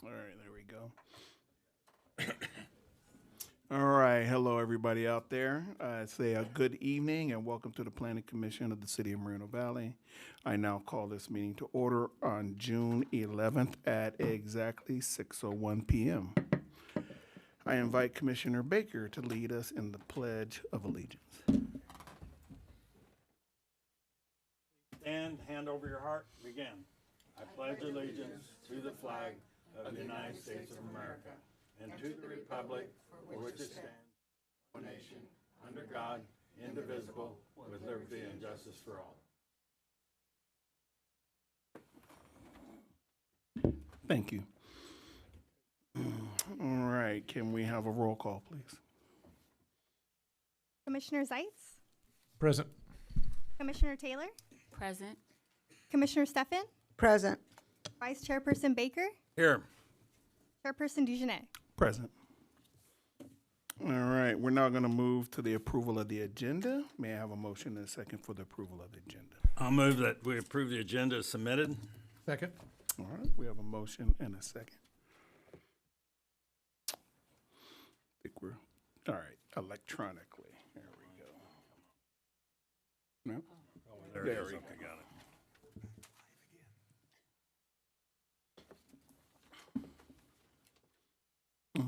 All right, there we go. All right, hello everybody out there. I say a good evening and welcome to the Planning Commission of the City of Moreno Valley. I now call this meeting to order on June 11th at exactly 6:01 p.m. I invite Commissioner Baker to lead us in the Pledge of Allegiance. Stand, hand over your heart, begin. I pledge allegiance to the flag of the United States of America and to the republic for which it stands, one nation, under God, indivisible, with liberty and justice for all. Thank you. All right, can we have a roll call, please? Commissioner Zeitz, Present. Commissioner Taylor, Present. Commissioner Steffen, Present. Vice Chairperson Baker, Here. Chairperson Dugenet. Present. All right, we're now going to move to the approval of the agenda. May I have a motion and a second for the approval of the agenda? I'll move that we approve the agenda as submitted. Second. All right, we have a motion and a second. I think we're, all right, electronically. There we go. No? There There it is. we Okay, got it.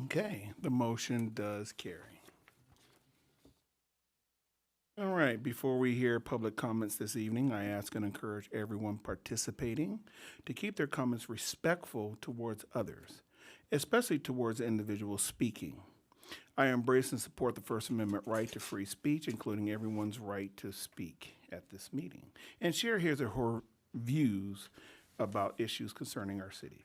Okay, the motion does carry. All right, before we hear public comments this evening, I ask and encourage everyone participating to keep their comments respectful towards others, especially towards the individual speaking. I embrace and support the First Amendment right to free speech, including everyone's right to speak at this meeting, and share his or her views about issues concerning our city.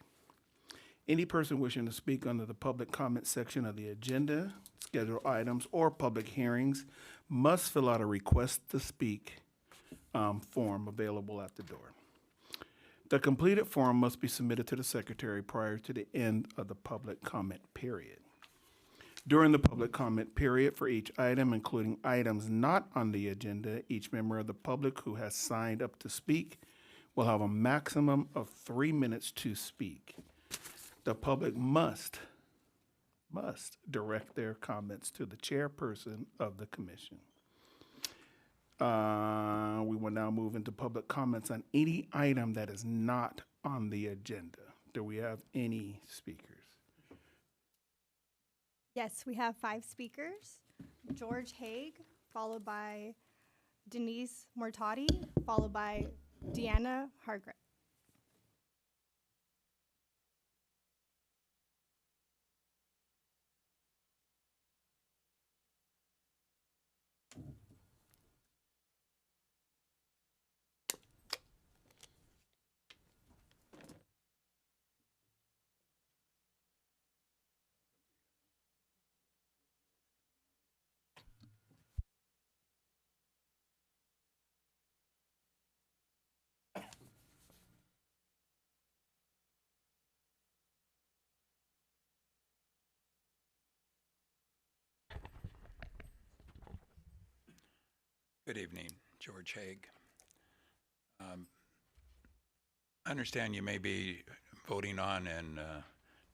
Any person wishing to speak under the public comment section of the agenda, scheduled items, or public hearings must fill out a request to speak form available at the door. The completed form must be submitted to the secretary prior to the end of the public comment period. During the public comment period for each item, including items not on the agenda, each member of the public who has signed up to speak will have a maximum of 3 minutes to speak. The public must direct their comments to the chairperson of the commission. We will now move into public comments on any item that is not on the agenda. Do we have any speakers? Yes, we have 5 speakers. George Haig, followed by Denise Mortati, followed by Deanna Hargreaves. Good evening, George Haig. I understand you may be voting on and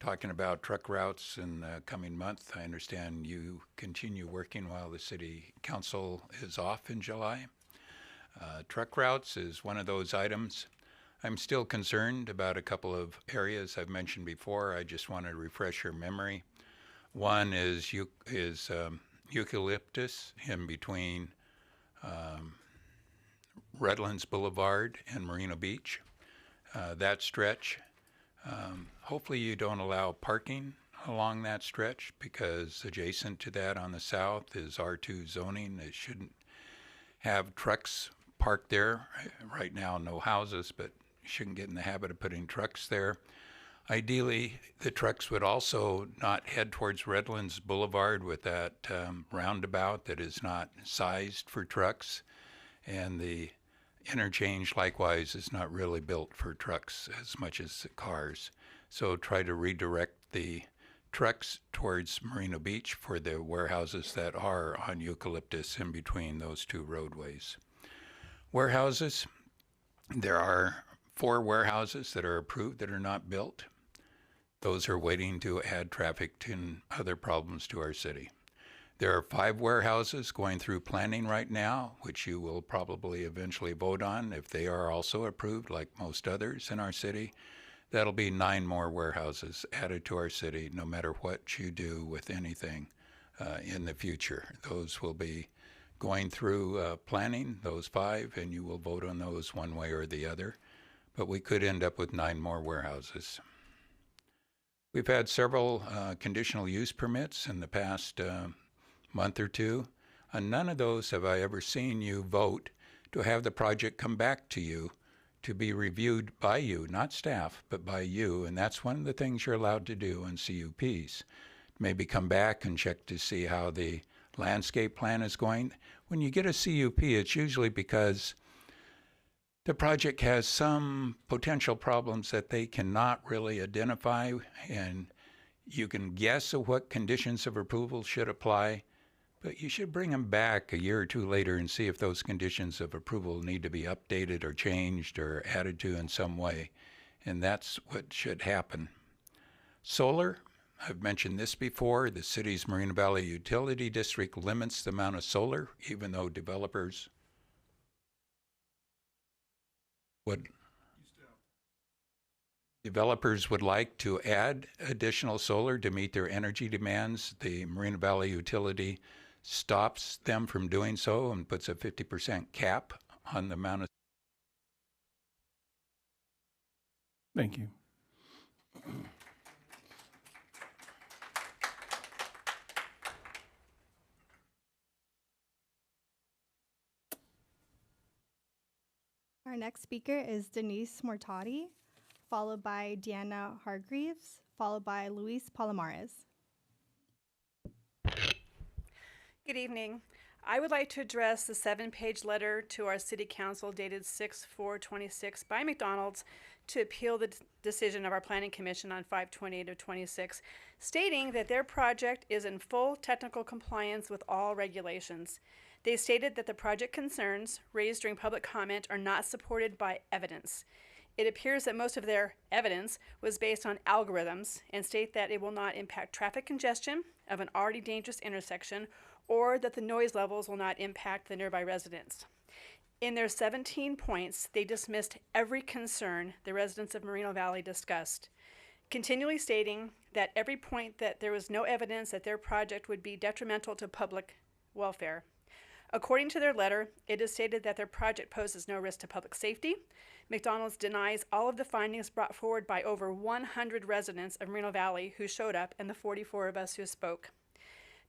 talking about truck routes in the coming month. I understand you continue working while the city council is off in July. Truck routes is one of those items. I'm still concerned about a couple of areas I've mentioned before. I just want to refresh your memory. One is eucalyptus in between Redlands Boulevard and Marina Beach. That stretch, hopefully you don't allow parking along that stretch, because adjacent to that on the south is R2 zoning. It shouldn't have trucks parked there. Right now, no houses, but you shouldn't get in the habit of putting trucks there. Ideally, the trucks would also not head towards Redlands Boulevard with that roundabout that is not sized for trucks. And the interchange, likewise, is not really built for trucks as much as cars. So try to redirect the trucks towards Marina Beach for the warehouses that are on Eucalyptus in between those two roadways. Warehouses, there are 4 warehouses that are approved that are not built. Those are waiting to add traffic and other problems to our city. There are 5 warehouses going through planning right now, which you will probably eventually vote on if they are also approved, like most others in our city. That'll be 9 more warehouses added to our city, no matter what you do with anything in the future. Those will be going through planning, those 5, and you will vote on those one way or the other. But we could end up with 9 more warehouses. We've had several conditional use permits in the past month or two. On none of those have I ever seen you vote to have the project come back to you to be reviewed by you, not staff, but by you. And that's one of the things you're allowed to do on CUPs. Maybe come back and check to see how the landscape plan is going. When you get a CUP, it's usually because the project has some potential problems that they cannot really identify, and you can guess at what conditions of approval should apply, but you should bring them back a year or 2 later and see if those conditions of approval need to be updated or changed or added to in some way, and that's what should happen. Solar, I've mentioned this before, the city's Moreno Valley Utility District limits the amount of solar, even though developers would like to add additional solar to meet their energy demands. The Moreno Valley Utility stops them from doing so and puts a 50% cap on the amount of. Thank you. Our next speaker is Denise Mortati, followed by Deanna Hargreaves, followed by Luis Palomares. Good evening. I would like to address the 7-page letter to our City Council dated 6/4/26 by McDonald's to appeal the decision of our Planning Commission on 5/28/26, stating that their project is in full technical compliance with all regulations. They stated that the project concerns raised during public comment are not supported by evidence. It appears that most of their evidence was based on algorithms and state that it will not impact traffic congestion of an already dangerous intersection or that the noise levels will not impact the nearby residents. In their 17 points, they dismissed every concern the residents of Moreno Valley discussed, continually stating that every point that there was no evidence that their project would be detrimental to public welfare. According to their letter, it is stated that their project poses no risk to public safety. McDonald's denies all of the findings brought forward by over 100 residents of Moreno Valley who showed up and the 44 of us who spoke.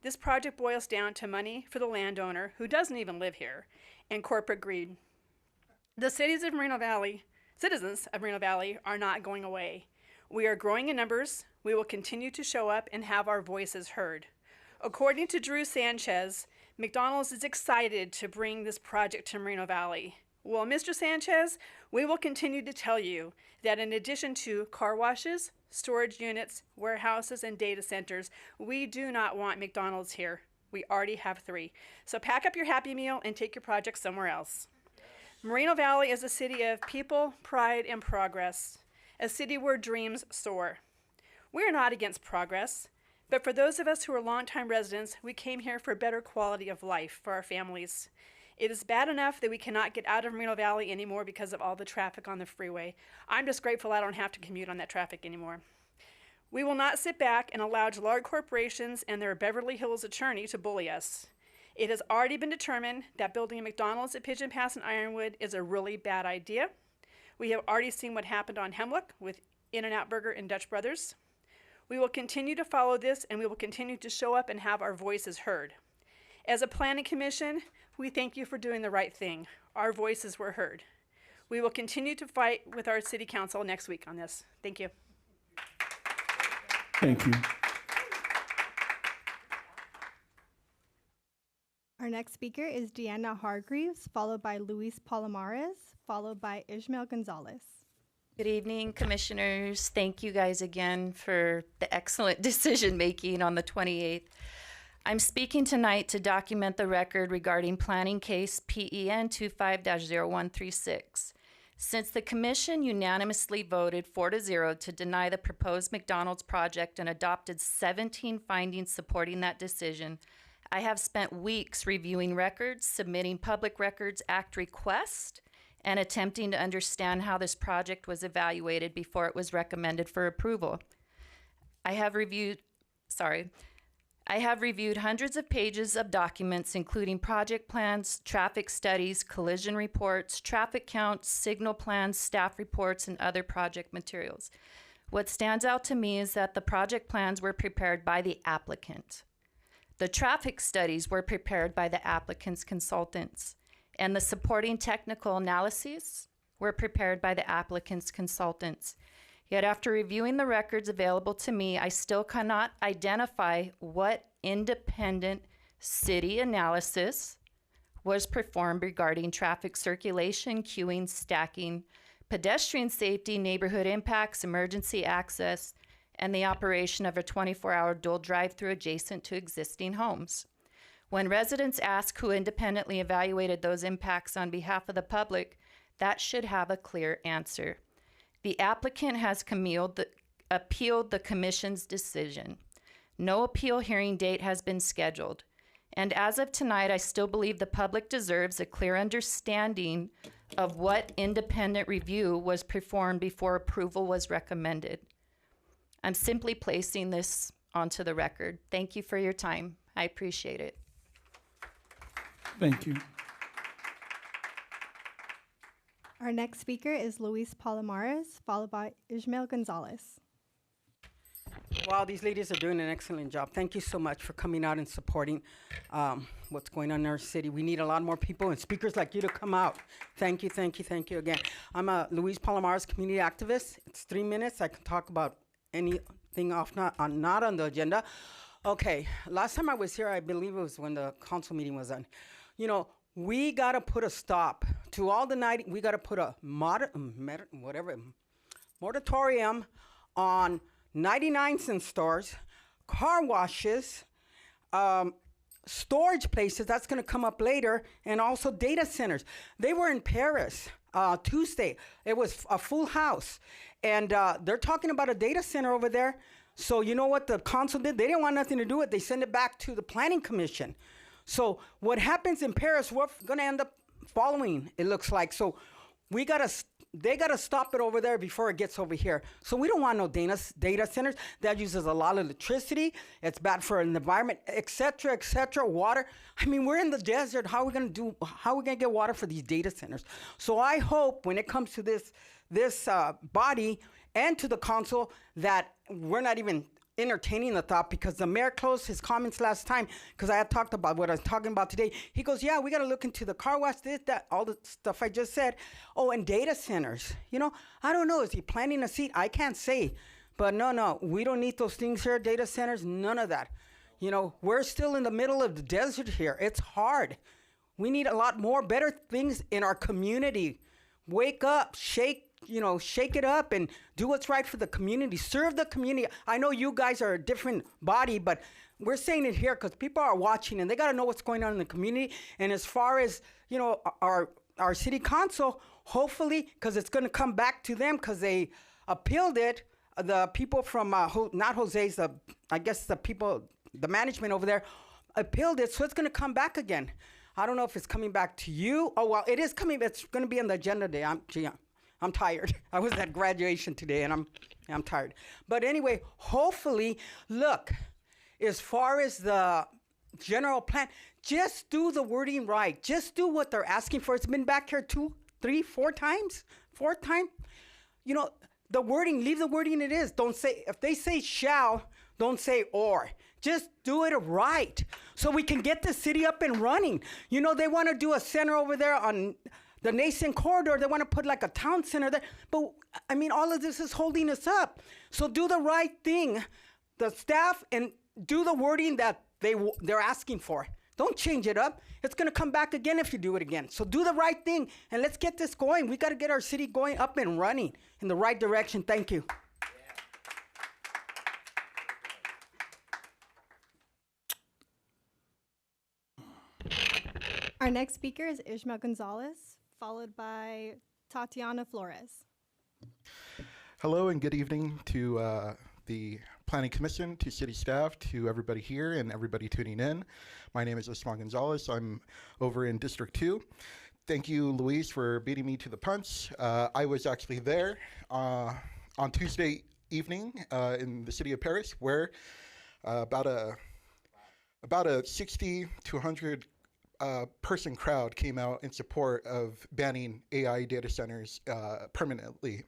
This project boils down to money for the landowner, who doesn't even live here, and corporate greed. The citizens of Moreno Valley are not going away. We are growing in numbers. We will continue to show up and have our voices heard. According to Drew Sanchez, McDonald's is excited to bring this project to Moreno Valley. Well, Mr. Sanchez, we will continue to tell you that in addition to car washes, storage units, warehouses, and data centers, we do not want McDonald's here. We already have 3. So pack up your Happy Meal and take your project somewhere else. Moreno Valley is a city of people, pride, and progress, a city where dreams soar. We are not against progress, but for those of us who are longtime residents, we came here for a better quality of life for our families. It is bad enough that we cannot get out of Moreno Valley anymore because of all the traffic on the freeway. I'm just grateful I don't have to commute on that traffic anymore. We will not sit back and allow large corporations and their Beverly Hills attorney to bully us. It has already been determined that building a McDonald's at Pigeon Pass and Ironwood is a really bad idea. We have already seen what happened on Hemlock with In-N-Out Burger and Dutch Brothers. We will continue to follow this, and we will continue to show up and have our voices heard. As a planning commission, we thank you for doing the right thing. Our voices were heard. We will continue to fight with our city council next week on this. Thank you. Thank you. Our next speaker is Deanna Hargreaves, followed by Luis Palomares, followed by Ishmael Gonzalez. Good evening, commissioners. Thank you guys again for the excellent decision making on the 28th. I'm speaking tonight to document the record regarding planning case PEN 25-0136. Since the commission unanimously voted 4-0 to deny the proposed McDonald's project and adopted 17 findings supporting that decision, I have spent weeks reviewing records, submitting Public Records Act requests, and attempting to understand how this project was evaluated before it was recommended for approval. I have reviewed hundreds of pages of documents, including project plans, traffic studies, collision reports, traffic counts, signal plans, staff reports, and other project materials. What stands out to me is that the project plans were prepared by the applicant. The traffic studies were prepared by the applicant's consultants, and the supporting technical analyses were prepared by the applicant's consultants. Yet after reviewing the records available to me, I still cannot identify what independent city analysis was performed regarding traffic circulation, queuing, stacking, pedestrian safety, neighborhood impacts, emergency access, and the operation of a 24-hour dual drive-through adjacent to existing homes. When residents ask who independently evaluated those impacts on behalf of the public, that should have a clear answer. The applicant has appealed the commission's decision. No appeal hearing date has been scheduled. And as of tonight, I still believe the public deserves a clear understanding of what independent review was performed before approval was recommended. I'm simply placing this onto the record. Thank you for your time. I appreciate it. Thank you. Our next speaker is Luis Palomares, followed by Ismael Gonzalez. Wow, these ladies are doing an excellent job. Thank you so much for coming out and supporting what's going on in our city. We need a lot more people and speakers like you to come out. Thank you, thank you, thank you again. I'm a Luis Palomares community activist. It's 3 minutes. I can talk about anything not on the agenda. Okay, last time I was here, I believe it was when the council meeting was on. You know, we got to put a stop to all the night. We got to put a moratorium on 99-cent stores, car washes, storage places. That's going to come up later, and also data centers. They were in Paris Tuesday. It was a full house, and they're talking about a data center over there. So you know what the council did? They didn't want nothing to do with it. They sent it back to the planning commission. So what happens in Paris, we're going to end up following, it looks like. So they got to stop it over there before it gets over here. So we don't want no data centers. That uses a lot of electricity. It's bad for the environment, et cetera, water. I mean, we're in the desert. How are we going to get water for these data centers? So I hope when it comes to this body and to the council that we're not even entertaining the thought, because the mayor closed his comments last time because I had talked about what I was talking about today. He goes, yeah, we got to look into the car wash, this, that, all the stuff I just said. Oh, and data centers. You know, I don't know. Is he planting a seed? I can't say. But no, we don't need those things here, data centers, none of that. You know, we're still in the middle of the desert here. It's hard. We need a lot more better things in our community. Wake up, shake it up and do what's right for the community. Serve the community. I know you guys are a different body, but we're saying it here because people are watching and they got to know what's going on in the community. And as far as, you know, our city council, hopefully, because it's going to come back to them because they appealed it. The people from, not Jose's, I guess the people, the management over there appealed it. So it's going to come back again. I don't know if it's coming back to you. Oh, well, it is coming. It's going to be on the agenda today. I'm tired. I was at graduation today, and I'm tired. But anyway, hopefully, look, as far as the general plan, just do the wording right. Just do what they're asking for. It's been back here 2, 3, 4 times. Fourth time. You know, the wording, leave the wording it is. Don't say, if they say shall, don't say or. Just do it right so we can get the city up and running. You know, they want to do a center over there on the Nason corridor. They want to put like a town center there. But, I mean, all of this is holding us up. So do the right thing, the staff, and do the wording that they're asking for. Don't change it up. It's going to come back again if you do it again. So do the right thing, and let's get this going. We got to get our city going up and running in the right direction. Thank you. Our next speaker is Ismael Gonzalez, followed by Tatiana Flores. Hello and good evening to the Planning Commission, to city staff, to everybody here and everybody tuning in. My name is Osman Gonzalez. I'm over in District 2. Thank you, Luis, for beating me to the punch. I was actually there on Tuesday evening in the city of Paris, where about a 60 to 100 person crowd came out in support of banning AI data centers permanently.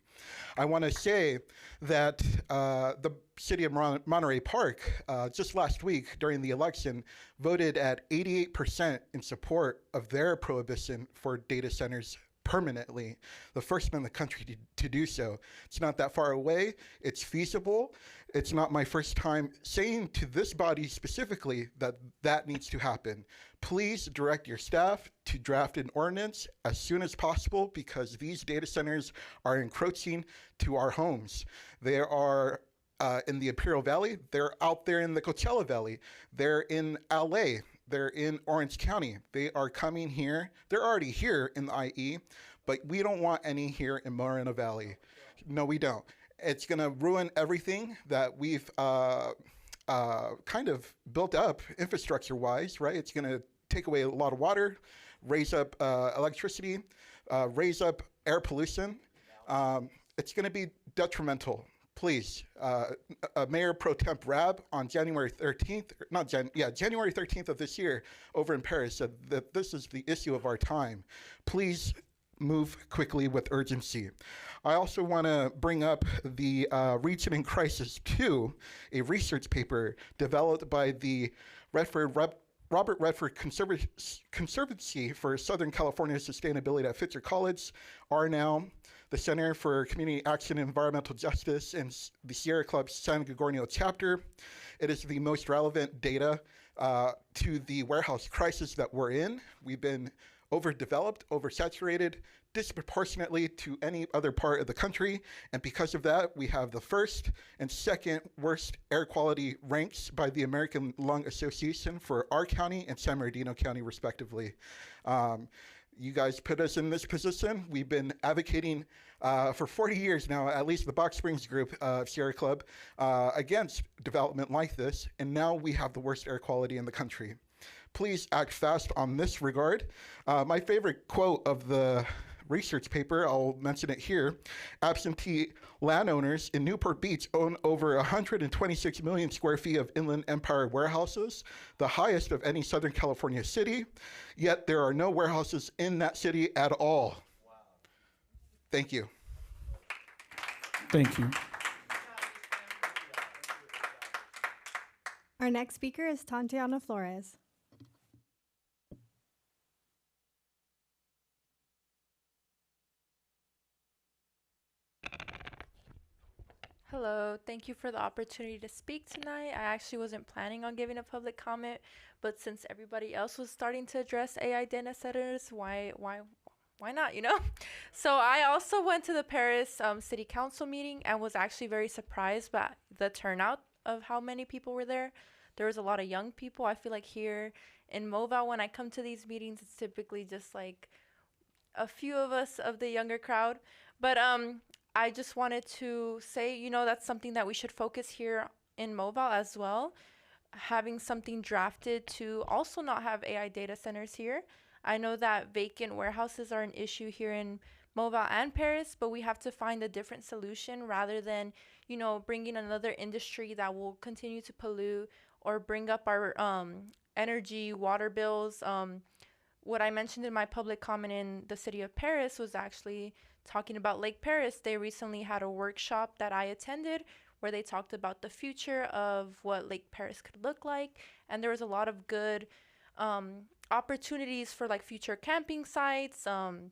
I want to say that the city of Monterey Park just last week during the election voted at 88% in support of their prohibition for data centers permanently, the first in the country to do so. It's not that far away. It's feasible. It's not my first time saying to this body specifically that that needs to happen. Please direct your staff to draft an ordinance as soon as possible, because these data centers are encroaching to our homes. They are in the Imperial Valley. They're out there in the Coachella Valley. They're in LA. They're in Orange County. They are coming here. They're already here in the IE, but we don't want any here in Moreno Valley. No, we don't. It's going to ruin everything that we've kind of built up infrastructure-wise, right? It's going to take away a lot of water, raise up electricity, raise up air pollution. It's going to be detrimental. Please, Mayor Pro Temp Rab on January 13th, January 13th of this year over in Paris said that this is the issue of our time. Please move quickly with urgency. I also want to bring up the Region in Crisis 2, a research paper developed by the Robert Redford Conservancy for Southern California Sustainability at Fisher College, RNOW, the Center for Community Action and Environmental Justice, and the Sierra Club San Gregorio chapter. It is the most relevant data to the warehouse crisis that we're in. We've been overdeveloped, oversaturated, disproportionately to any other part of the country. And because of that, we have the first and second worst air quality ranks by the American Lung Association for our county and San Bernardino County, respectively. You guys put us in this position. We've been advocating for 40 years now, at least the Box Springs group of Sierra Club, against development like this. And now we have the worst air quality in the country. Please act fast on this regard. My favorite quote of the research paper, I'll mention it here: absentee landowners in Newport Beach own over 126 million square feet of Inland Empire warehouses, the highest of any Southern California city, yet there are no warehouses in that city at all. Wow. Thank you. Thank you. Our next speaker is Tatiana Flores. Hello, thank you for the opportunity to speak tonight. I actually wasn't planning on giving a public comment, but since everybody else was starting to address AI data centers, why not, you know? So I also went to the Paris City Council meeting and was actually very surprised by the turnout of how many people were there. There was a lot of young people. I feel like here in Mobile, when I come to these meetings, it's typically just like a few of us of the younger crowd. But I just wanted to say, you know, that's something that we should focus here in Mobile as well. Having something drafted to also not have AI data centers here. I know that vacant warehouses are an issue here in Mobile and Paris, but we have to find a different solution rather than, you know, bringing another industry that will continue to pollute or bring up our energy, water bills. What I mentioned in my public comment in the city of Paris was actually talking about Lake Paris. They recently had a workshop that I attended where they talked about the future of what Lake Paris could look like. And there was a lot of good opportunities for like future camping sites. And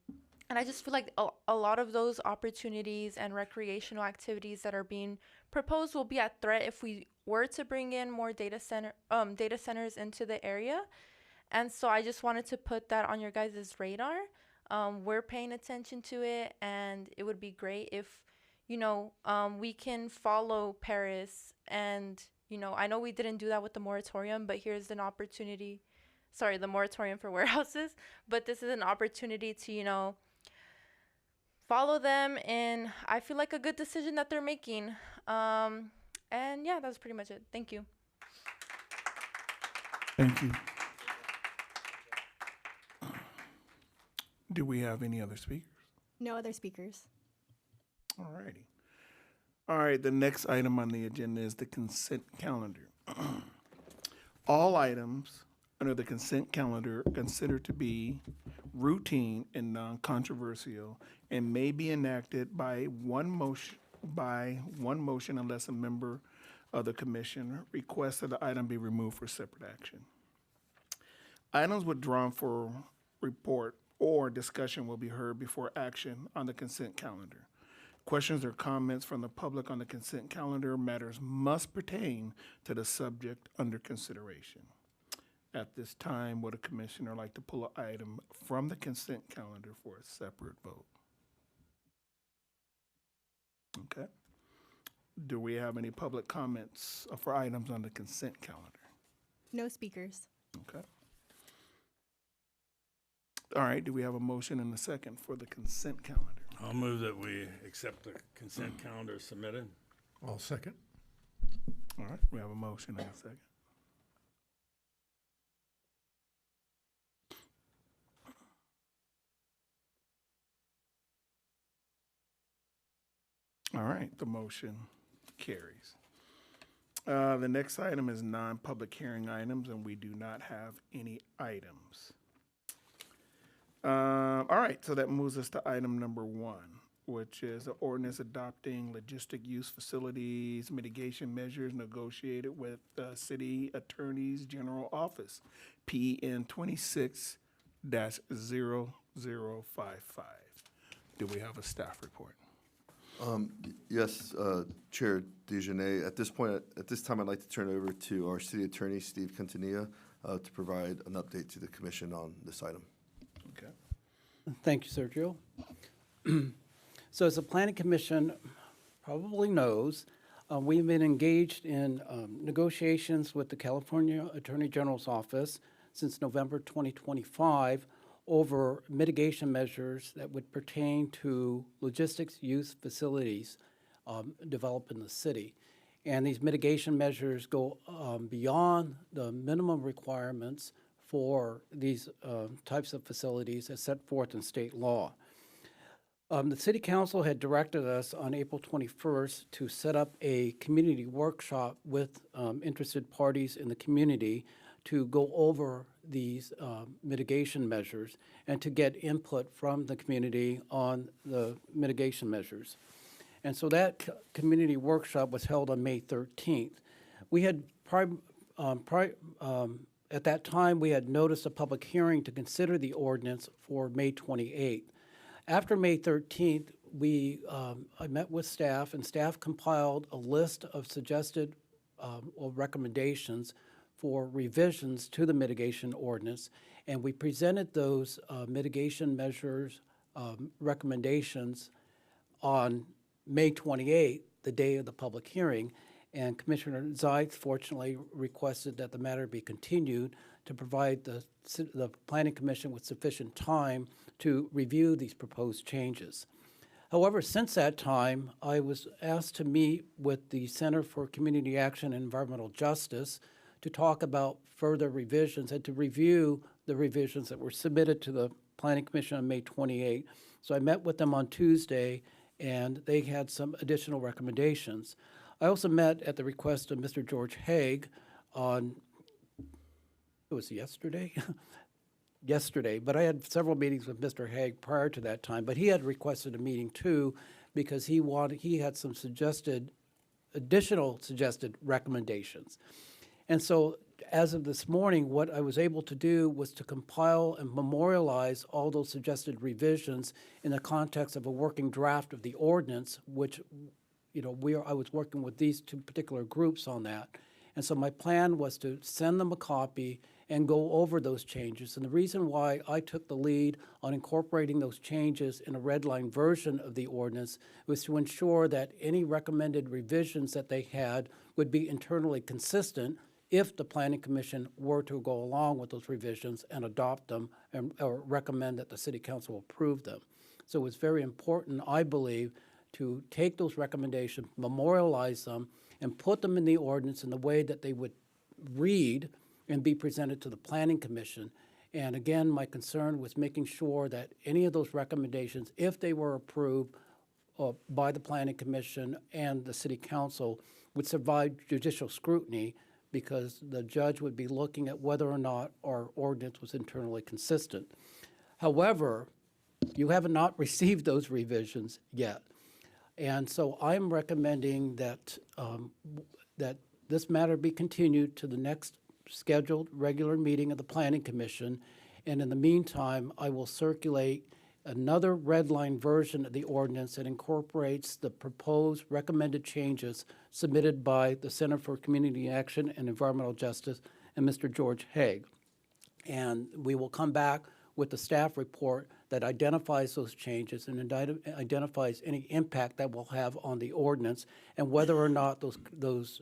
I just feel like a lot of those opportunities and recreational activities that are being proposed will be at threat if we were to bring in more data centers into the area. And so I just wanted to put that on your guys' radar. We're paying attention to it, and it would be great if, you know, we can follow Paris. And, you know, I know we didn't do that with the moratorium, but here's an opportunity. Sorry, the moratorium for warehouses. But this is an opportunity to, you know, follow them, and I feel like a good decision that they're making. And yeah, that's pretty much it. Thank you. Thank you. Do we have any other speakers? No other speakers. All righty. All right, the next item on the agenda is the consent calendar. All items under the consent calendar considered to be routine and non-controversial and may be enacted by one motion unless a member of the commission requests that the item be removed for separate action. Items withdrawn for report or discussion will be heard before action on the consent calendar. Questions or comments from the public on the consent calendar matters must pertain to the subject under consideration. At this time, would a commissioner like to pull an item from the consent calendar for a separate vote? Okay. Do we have any public comments for items on the consent calendar? No speakers. Okay. All right, do we have a motion and a second for the consent calendar? I'll move that we accept the consent calendar submitted. I'll second. All right, we have a motion and a second. All right, the motion carries. The next item is non-public hearing items, and we do not have any items. All right, so that moves us to item number 1, which is the ordinance adopting logistic use facilities mitigation measures negotiated with the City Attorney's General Office, PN 26-0055. Do we have a staff report? Yes, Chair Desjardins. At this time, I'd like to turn it over to our City Attorney, Steve Quintanilla, to provide an update to the Commission on this item. Okay. Thank you, Sergio. So as the Planning Commission probably knows, we've been engaged in negotiations with the California Attorney General's Office since November 2025 over mitigation measures that would pertain to logistics use facilities developed in the city. And these mitigation measures go beyond the minimum requirements for these types of facilities as set forth in state law. The City Council had directed us on April 21st to set up a community workshop with interested parties in the community to go over these mitigation measures and to get input from the community on the mitigation measures. And so that community workshop was held on May 13th. We had, at that time, we had noticed a public hearing to consider the ordinance for May 28th. After May 13th, I met with staff, and staff compiled a list of suggested or recommendations for revisions to the mitigation ordinance, and we presented those mitigation measures recommendations on May 28th, the day of the public hearing, and Commissioner Zeitz fortunately requested that the matter be continued to provide the Planning Commission with sufficient time to review these proposed changes. However, since that time, I was asked to meet with the Center for Community Action and Environmental Justice to talk about further revisions and to review the revisions that were submitted to the Planning Commission on May 28. So I met with them on Tuesday, and they had some additional recommendations. I also met at the request of Mr. George Haig on, it was yesterday? Yesterday, but I had several meetings with Mr. Haig prior to that time, but he had requested a meeting too because he had some additional suggested recommendations. And so as of this morning, what I was able to do was to compile and memorialize all those suggested revisions in the context of a working draft of the ordinance, which, I was working with these two particular groups on that. And so my plan was to send them a copy and go over those changes. And the reason why I took the lead on incorporating those changes in a red line version of the ordinance was to ensure that any recommended revisions that they had would be internally consistent if the Planning Commission were to go along with those revisions and adopt them or recommend that the City Council approve them. So it's very important, I believe, to take those recommendations, memorialize them, and put them in the ordinance in the way that they would read and be presented to the Planning Commission. And again, my concern was making sure that any of those recommendations, if they were approved by the Planning Commission and the City Council, would survive judicial scrutiny, because the judge would be looking at whether or not our ordinance was internally consistent. However, you have not received those revisions yet. And so I'm recommending that, that this matter be continued to the next scheduled regular meeting of the Planning Commission. And in the meantime, I will circulate another red line version of the ordinance that incorporates the proposed recommended changes submitted by the Center for Community Action and Environmental Justice and Mr. George Haig. And we will come back with the staff report that identifies those changes and identifies any impact that will have on the ordinance, and whether or not those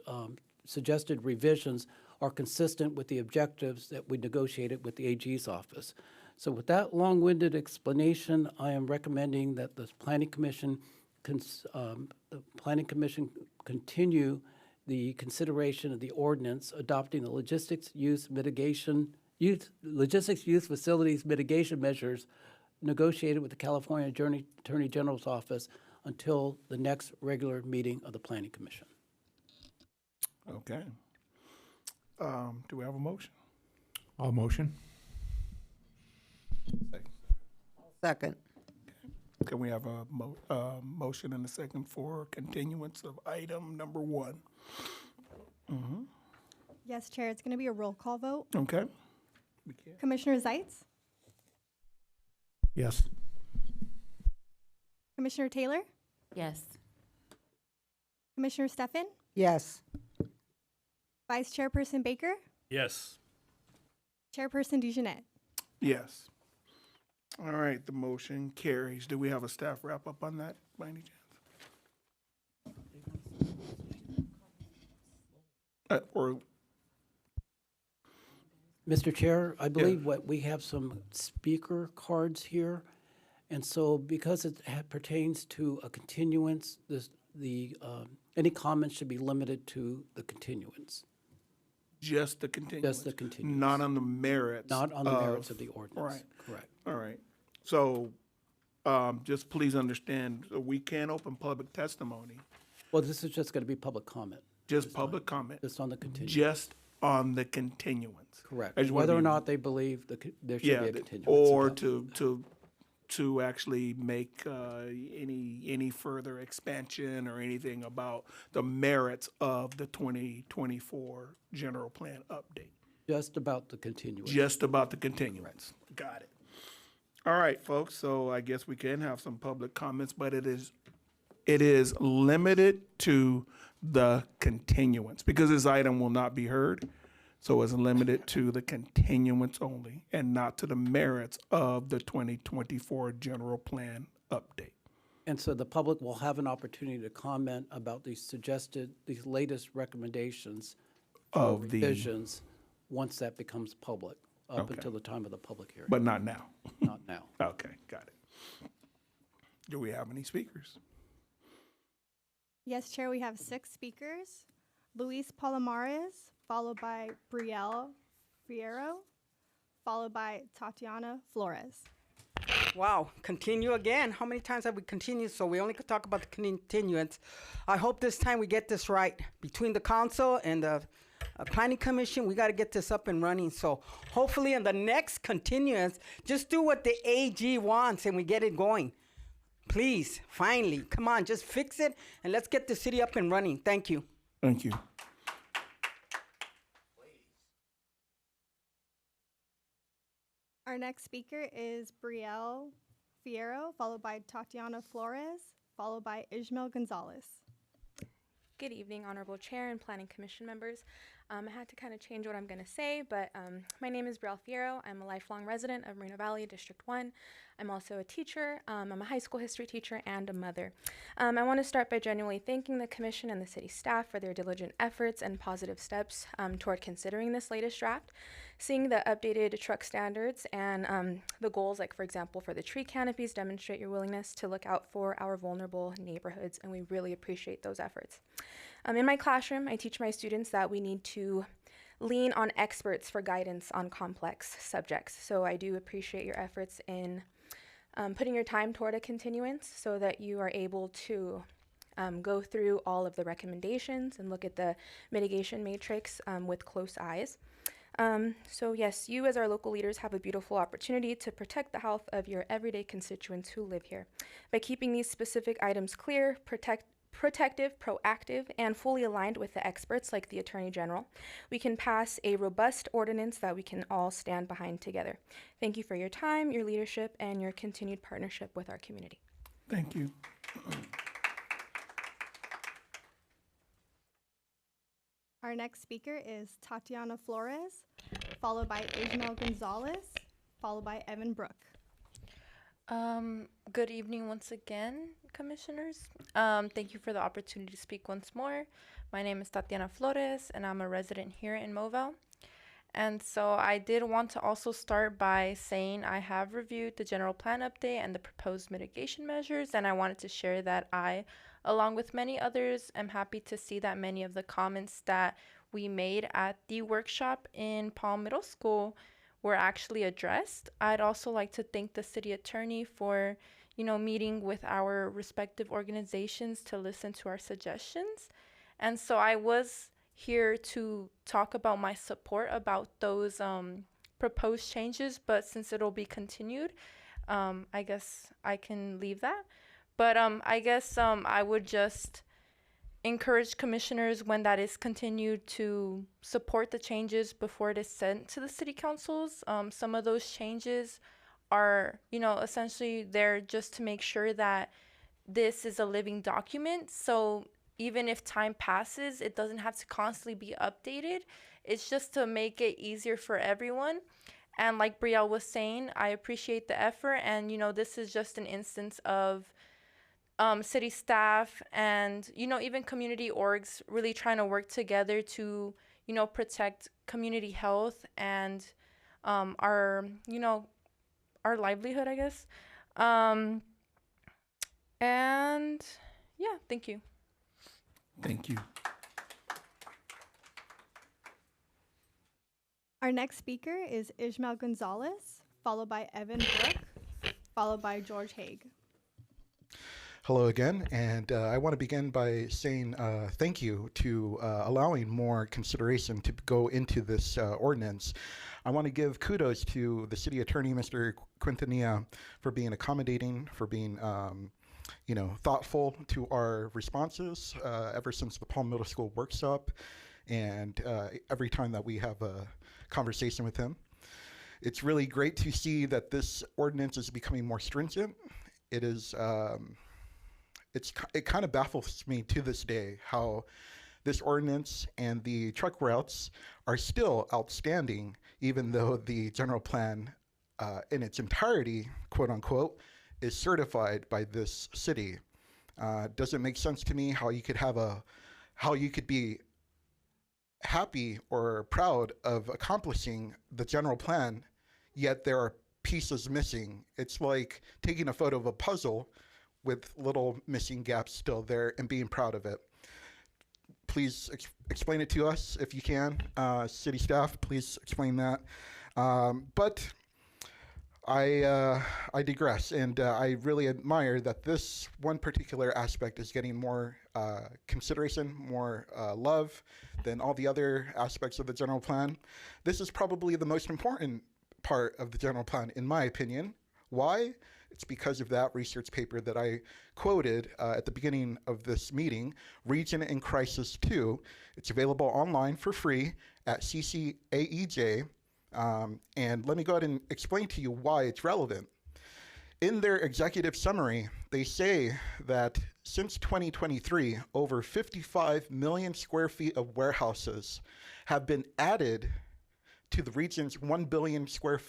suggested revisions are consistent with the objectives that we negotiated with the AG's office. So with that long-winded explanation, I am recommending that the Planning Commission continue the consideration of the ordinance adopting the logistics use facilities mitigation measures negotiated with the California Attorney General's office until the next regular meeting of the Planning Commission. Okay. Do we have a motion? I'll motion. Second. Can we have a motion and a second for continuance of item number 1? Yes, Chair, it's going to be a roll call vote. Okay. Commissioner Zeitz, Yes. Commissioner Taylor, Yes. Commissioner Steffen, Yes. Vice Chairperson Baker, Yes. Chairperson DeJohnette. Yes. All right, the motion carries. Do we have a staff wrap-up on that by any chance? Or Mr. Chair, I believe we have some speaker cards here. And so because it pertains to a continuance, any comments should be limited to the continuance. just the continuance? Just the continuance. Not on the merits? Not on the merits of the ordinance. Right. Correct. All right. So just please understand, we can't open public testimony, Well, this is just going to be public comment, just public comment, just on the continuance. just on the continuance. Correct. I just wanna Whether or be- not they believe there should Yeah, be a th- continuance. or about- to actually make any further expansion or anything about the merits of the 2024 general plan update. Just about the continuance. Just about the continuance. Got it. All right, folks, so I guess we can have some public comments, but it is limited to the continuance because this item will not be heard. So it's limited to the continuance only and not to the merits of the 2024 general plan update. And so the public will have an opportunity to comment about these latest recommendations Of the- revisions once that becomes public, up Okay. until the time of the public hearing. But not now. Not now. Okay, got it. Do we have any speakers? Yes, Chair, we have 6 speakers. Luis Palomares, followed by Brielle Fierro, followed by Tatiana Flores. Wow, continue again. How many times have we continued? So we only could talk about the continuance. I hope this time we get this right. Between the council and the planning commission, we got to get this up and running. So hopefully in the next continuance, just do what the AG wants and we get it going. Please, finally, come on, just fix it and let's get the city up and running. Thank you. Thank you. Our next speaker is Brielle Fierro, followed by Tatiana Flores, followed by Ismael Gonzalez. Good evening, Honorable Chair and Planning Commission members. I had to kind of change what I'm going to say, but my name is Brielle Fierro. I'm a lifelong resident of Moreno Valley, District 1. I'm also a teacher. I'm a high school history teacher and a mother. I want to start by genuinely thanking the Commission and the city staff for their diligent efforts and positive steps toward considering this latest draft. Seeing the updated truck standards and the goals, like for example, for the tree canopies, demonstrate your willingness to look out for our vulnerable neighborhoods, and we really appreciate those efforts. In my classroom, I teach my students that we need to lean on experts for guidance on complex subjects. So I do appreciate your efforts in putting your time toward a continuance so that you are able to go through all of the recommendations and look at the mitigation matrix with close eyes. So yes, you as our local leaders have a beautiful opportunity to protect the health of your everyday constituents who live here. By keeping these specific items clear, protective, proactive, and fully aligned with the experts like the Attorney General, we can pass a robust ordinance that we can all stand behind together. Thank you for your time, your leadership, and your continued partnership with our community. Thank you. Our next speaker is Tatiana Flores, followed by Ismael Gonzalez, followed by Evan Brook. Good evening once again, commissioners. Thank you for the opportunity to speak once more. My name is Tatiana Flores, and I'm a resident here in Moville. And so I did want to also start by saying I have reviewed the general plan update and the proposed mitigation measures, and I wanted to share that I, along with many others, am happy to see that many of the comments that we made at the workshop in Palm Middle School were actually addressed. I'd also like to thank the city attorney for, meeting with our respective organizations to listen to our suggestions. And so I was here to talk about my support about those proposed changes, but since it'll be continued, I guess I can leave that. But I guess I would just encourage commissioners, when that is continued, to support the changes before it is sent to the city councils. Some of those changes are, essentially there just to make sure that this is a living document. So even if time passes, it doesn't have to constantly be updated. It's just to make it easier for everyone. And like Brielle was saying, I appreciate the effort. And, this is just an instance of city staff and, even community orgs really trying to work together to, protect community health and our livelihood, I guess. And yeah, thank you. Thank you. Our next speaker is Ismael Gonzalez, followed by Evan Brook, followed by George Haig. Hello again, and I want to begin by saying thank you to allowing more consideration to go into this ordinance. I want to give kudos to the city attorney, Mr. Quintanilla, for being accommodating, for being thoughtful to our responses ever since the Palm Middle School workshop, and every time that we have a conversation with him. It's really great to see that this ordinance is becoming more stringent. It is. It kind of baffles me to this day how this ordinance and the truck routes are still outstanding, even though the general plan in its entirety, quote unquote, is certified by this city. Doesn't make sense to me how you could be happy or proud of accomplishing the general plan, yet there are pieces missing. It's like taking a photo of a puzzle with little missing gaps still there and being proud of it. Please explain it to us if you can. City staff, please explain that. But I digress, and I really admire that this one particular aspect is getting more consideration, more love than all the other aspects of the general plan. This is probably the most important part of the general plan, in my opinion. Why? It's because of that research paper that I quoted at the beginning of this meeting, Region in Crisis 2. It's available online for free at CCAEJ. And let me go ahead and explain to you why it's relevant. In their executive summary, they say that since 2023, over 55 million square feet of warehouses have been added to the region's 1 billion square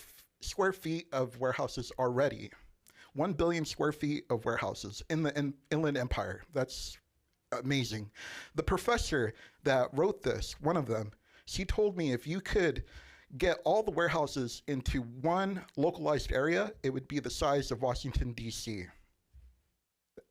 feet of warehouses already. 1 billion square feet of warehouses in the Inland Empire. That's amazing. The professor that wrote this, one of them, she told me if you could get all the warehouses into one localized area, it would be the size of Washington, D.C.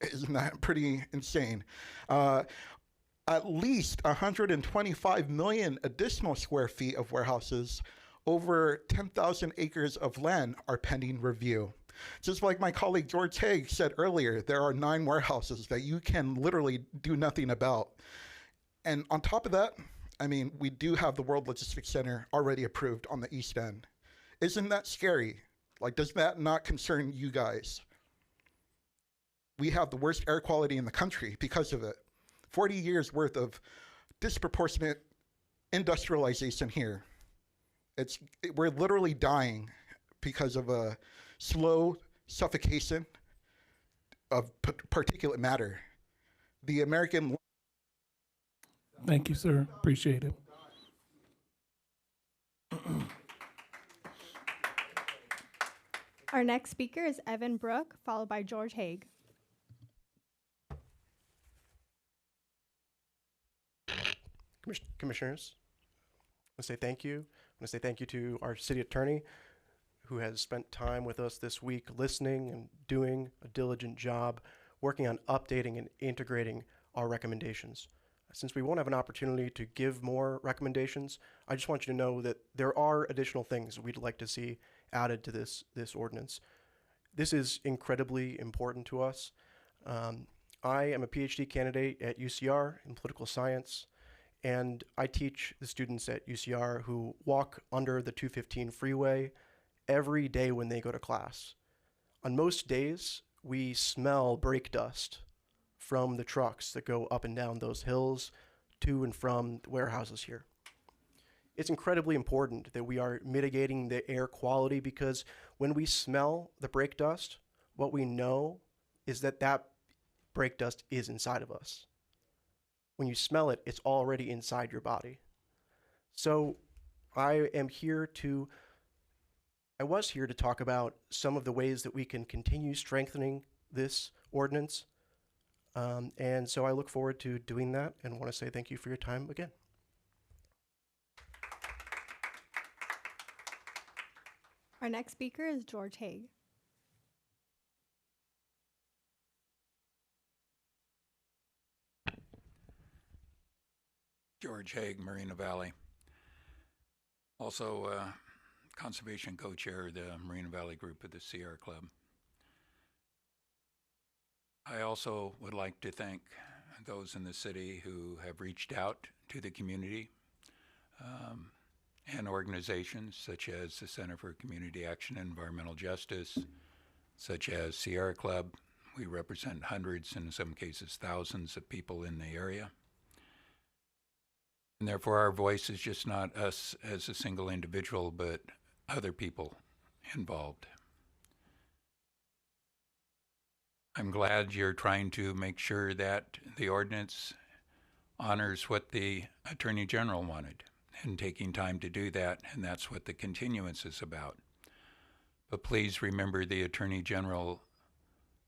Isn't that pretty insane? At least 125 million additional square feet of warehouses, over 10,000 acres of land are pending review. Just like my colleague George Haig said earlier, there are 9 warehouses that you can literally do nothing about. And on top of that, I mean, we do have the World Logistics Center already approved on the East End. Isn't that scary? Like, does that not concern you guys? We have the worst air quality in the country because of it. 40 years worth of disproportionate industrialization here. We're literally dying because of a slow suffocation of particulate matter. The American... Thank you, sir. Appreciate it. Our next speaker is Evan Brook, followed by George Haig. Commissioners, I want to say thank you. I want to say thank you to our city attorney who has spent time with us this week listening and doing a diligent job working on updating and integrating our recommendations. Since we won't have an opportunity to give more recommendations, I just want you to know that there are additional things we'd like to see added to this ordinance. This is incredibly important to us. I am a PhD candidate at UCR in political science, and I teach the students at UCR who walk under the 215 freeway every day when they go to class. On most days, we smell brake dust from the trucks that go up and down those hills to and from the warehouses here. It's incredibly important that we are mitigating the air quality, because when we smell the brake dust, what we know is that that brake dust is inside of us. When you smell it, it's already inside your body. So I was here to talk about some of the ways that we can continue strengthening this ordinance. And so I look forward to doing that and want to say thank you for your time again. Our next speaker is George Haig. George Haig, Moreno Valley. Also conservation co-chair of the Moreno Valley group of the Sierra Club. I also would like to thank those in the city who have reached out to the community and organizations such as the Center for Community Action and Environmental Justice, such as Sierra Club. We represent hundreds, and in some cases thousands of people in the area. And therefore our voice is just not us as a single individual, but other people involved. I'm glad you're trying to make sure that the ordinance honors what the Attorney General wanted and taking time to do that, and that's what the continuance is about. But please remember the Attorney General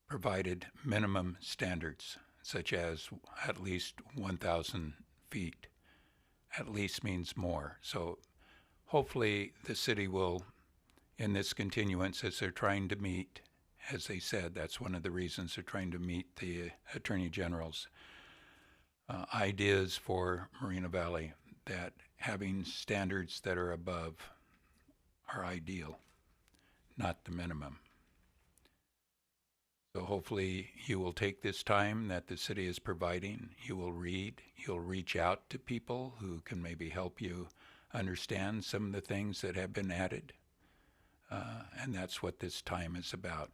provided minimum standards, such as at least 1,000 feet. At least means more. So hopefully the city will, in this continuance, as they're trying to meet, as they said, that's one of the reasons they're trying to meet the Attorney General's ideas for Moreno Valley, that having standards that are above are ideal, not the minimum. So hopefully you will take this time that the city is providing, you will read, you'll reach out to people who can maybe help you understand some of the things that have been added. And that's what this time is about.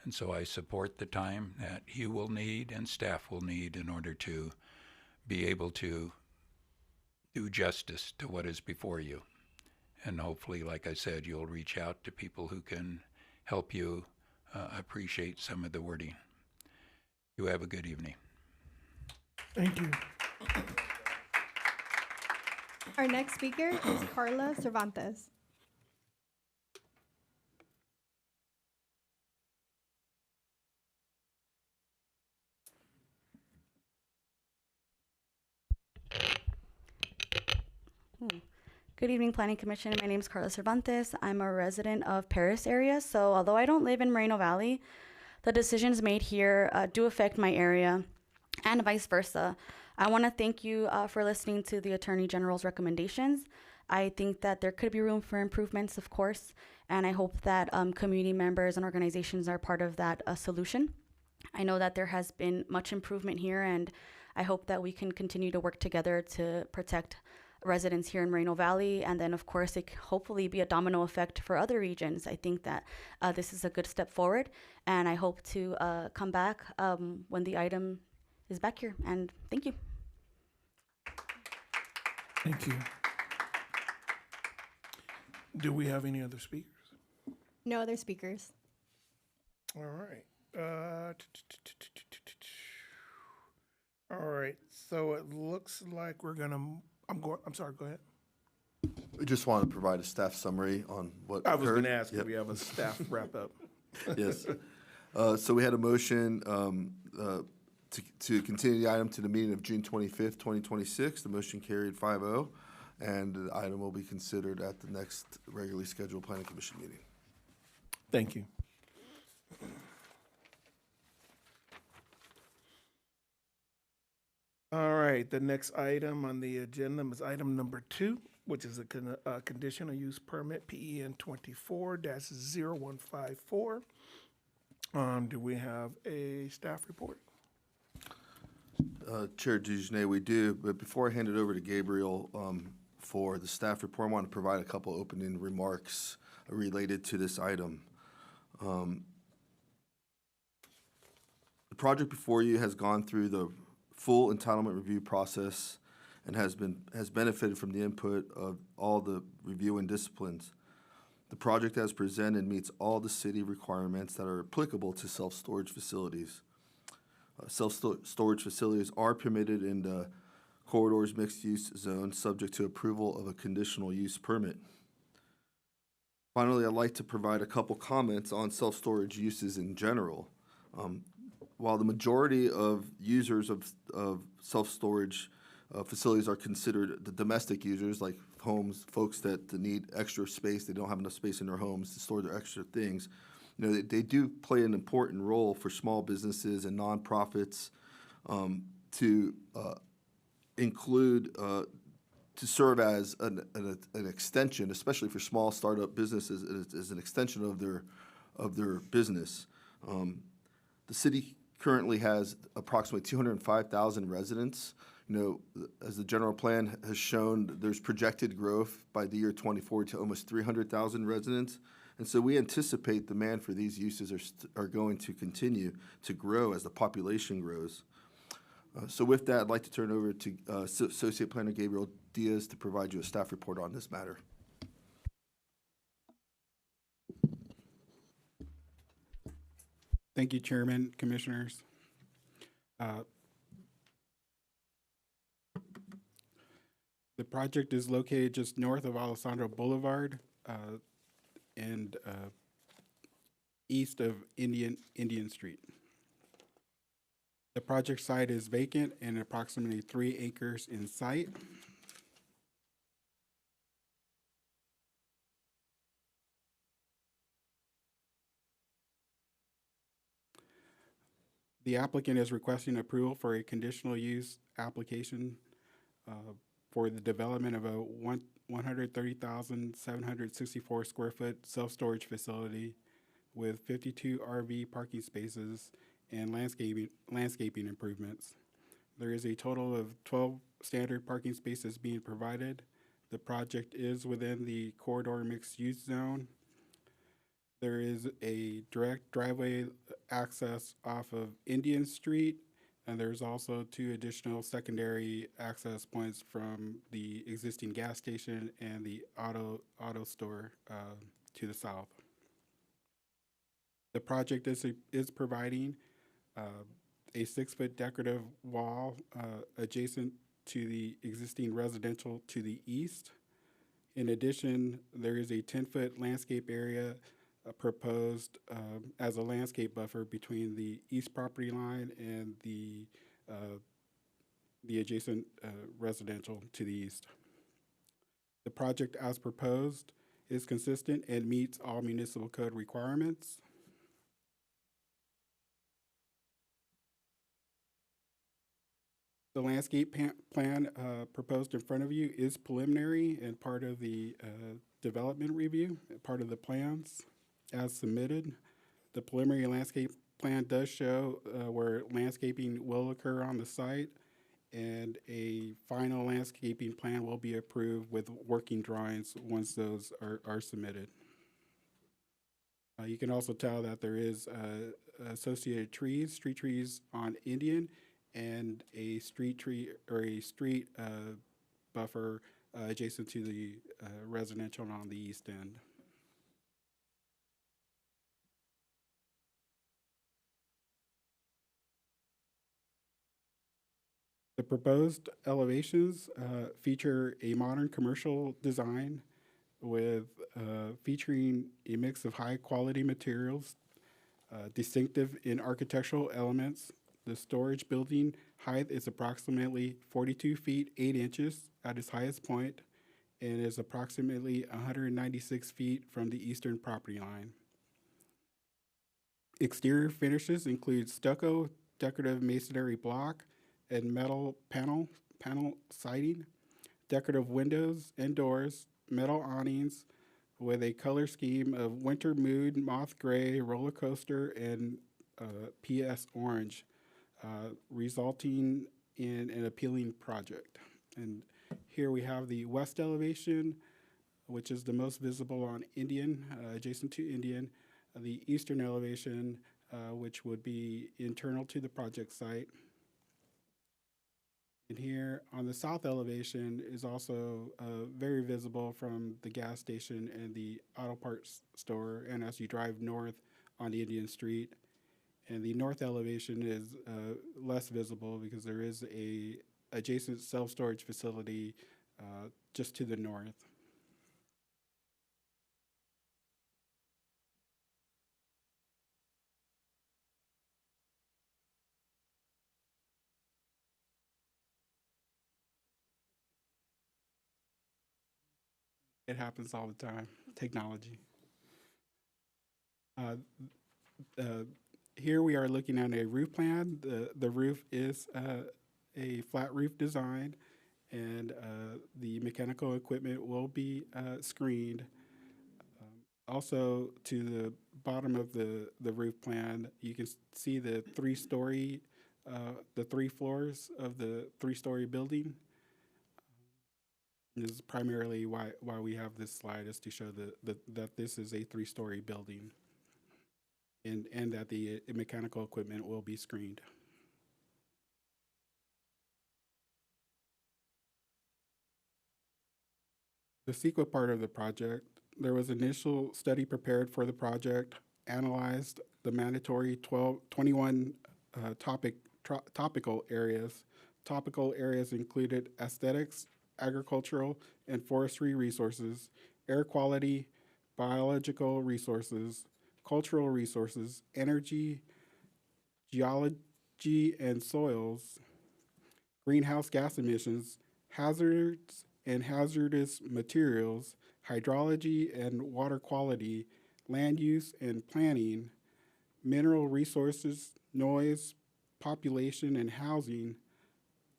And so I support the time that you will need and staff will need in order to be able to do justice to what is before you. And hopefully, like I said, you'll reach out to people who can help you appreciate some of the wording. You have a good evening. Thank you. Our next speaker is Carla Cervantes. Good evening, Planning Commission. My name is Carla Cervantes. I'm a resident of Paris area. So although I don't live in Moreno Valley, the decisions made here do affect my area and vice versa. I want to thank you for listening to the Attorney General's recommendations. I think that there could be room for improvements, of course, and I hope that community members and organizations are part of that solution. I know that there has been much improvement here, and I hope that we can continue to work together to protect residents here in Moreno Valley, and then of course it hopefully be a domino effect for other regions. I think that this is a good step forward, and I hope to come back when the item is back here, and thank you. Thank you. Do we have any other speakers? No other speakers. All right. All right. So it looks like we're gonna. I'm sorry. Go ahead. We just want to provide a staff summary on what I was occurred. going to ask if Yep. we have a staff wrap up. Yes. So we had a motion to continue the item to the meeting of June 25th, 2026. The motion carried 5-0, and the item will be considered at the next regularly scheduled Planning Commission meeting. Thank you. All right, the next item on the agenda is item number 2, which is a conditional use permit, PEN 24-0154. Do we have a staff report? Chair Dugenay, we do, but before I hand it over to Gabriel for the staff report, I want to provide a couple opening remarks related to this item. The project before you has gone through the full entitlement review process and has benefited from the input of all the review and disciplines. The project as presented meets all the city requirements that are applicable to self-storage facilities. Self-storage facilities are permitted in the corridors mixed-use zone, subject to approval of a conditional use permit. Finally, I'd like to provide a couple comments on self-storage uses in general. While the majority of users of self-storage facilities are considered the domestic users, like homes, folks that need extra space, they don't have enough space in their homes to store their extra things, you know, they do play an important role for small businesses and nonprofits to include, to serve as an extension, especially for small startup businesses, as an extension of their business. The city currently has approximately 205,000 residents. You know, as the general plan has shown, there's projected growth by the year 24 to almost 300,000 residents. And so we anticipate demand for these uses are going to continue to grow as the population grows. So with that, I'd like to turn over to Associate Planner Gabriel Diaz to provide you a staff report on this matter. Thank you, Chairman, Commissioners. The project is located just north of Alessandro Boulevard and east of Indian Street. The project site is vacant and approximately 3 acres in site. The applicant is requesting approval for a conditional use application for the development of a 130,764 square foot self-storage facility with 52 RV parking spaces and landscaping improvements. There is a total of 12 standard parking spaces being provided. The project is within the corridor mixed-use zone. There is a direct driveway access off of Indian Street, and there's also 2 additional secondary access points from the existing gas station and the auto store to the south. The project is providing a 6-foot decorative wall adjacent to the existing residential to the east. In addition, there is a 10-foot landscape area proposed as a landscape buffer between the east property line and the adjacent residential to the east. The project as proposed is consistent and meets all municipal code requirements. The landscape plan proposed in front of you is preliminary and part of the development review, part of the plans as submitted. The preliminary landscape plan does show where landscaping will occur on the site, and a final landscaping plan will be approved with working drawings once those are submitted. You can also tell that there is associated trees, street trees on Indian, and a street tree or a street buffer adjacent to the residential on the east end. The proposed elevations feature a modern commercial design with featuring a mix of high quality materials, distinctive in architectural elements. The storage building height is approximately 42 feet 8 inches at its highest point and is approximately 196 feet from the eastern property line. Exterior finishes include stucco, decorative masonry block, and metal panel siding, decorative windows and doors, metal awnings with a color scheme of winter mood, moth gray, roller coaster, and PS orange, resulting in an appealing project. And here we have the west elevation, which is the most visible on Indian, adjacent to Indian. The eastern elevation, which would be internal to the project site. And here on the south elevation is also very visible from the gas station and the auto parts store, and as you drive north on Indian Street. And the north elevation is less visible because there is a adjacent self-storage facility just to the north. It happens all the time, technology. Here we are looking at a roof plan. The roof is a flat roof design, and the mechanical equipment will be screened. Also, to the bottom of the roof plan, you can see the three floors of the three-story building. This is primarily why we have this slide, is to show that this is a three-story building, and that the mechanical equipment will be screened. The CEQA part of the project, there was initial study prepared for the project, analyzed the mandatory 21 topical areas. Topical areas included aesthetics, agricultural and forestry resources, air quality, biological resources, cultural resources, energy, geology and soils, greenhouse gas emissions, hazards and hazardous materials, hydrology and water quality, land use and planning, mineral resources, noise, population and housing,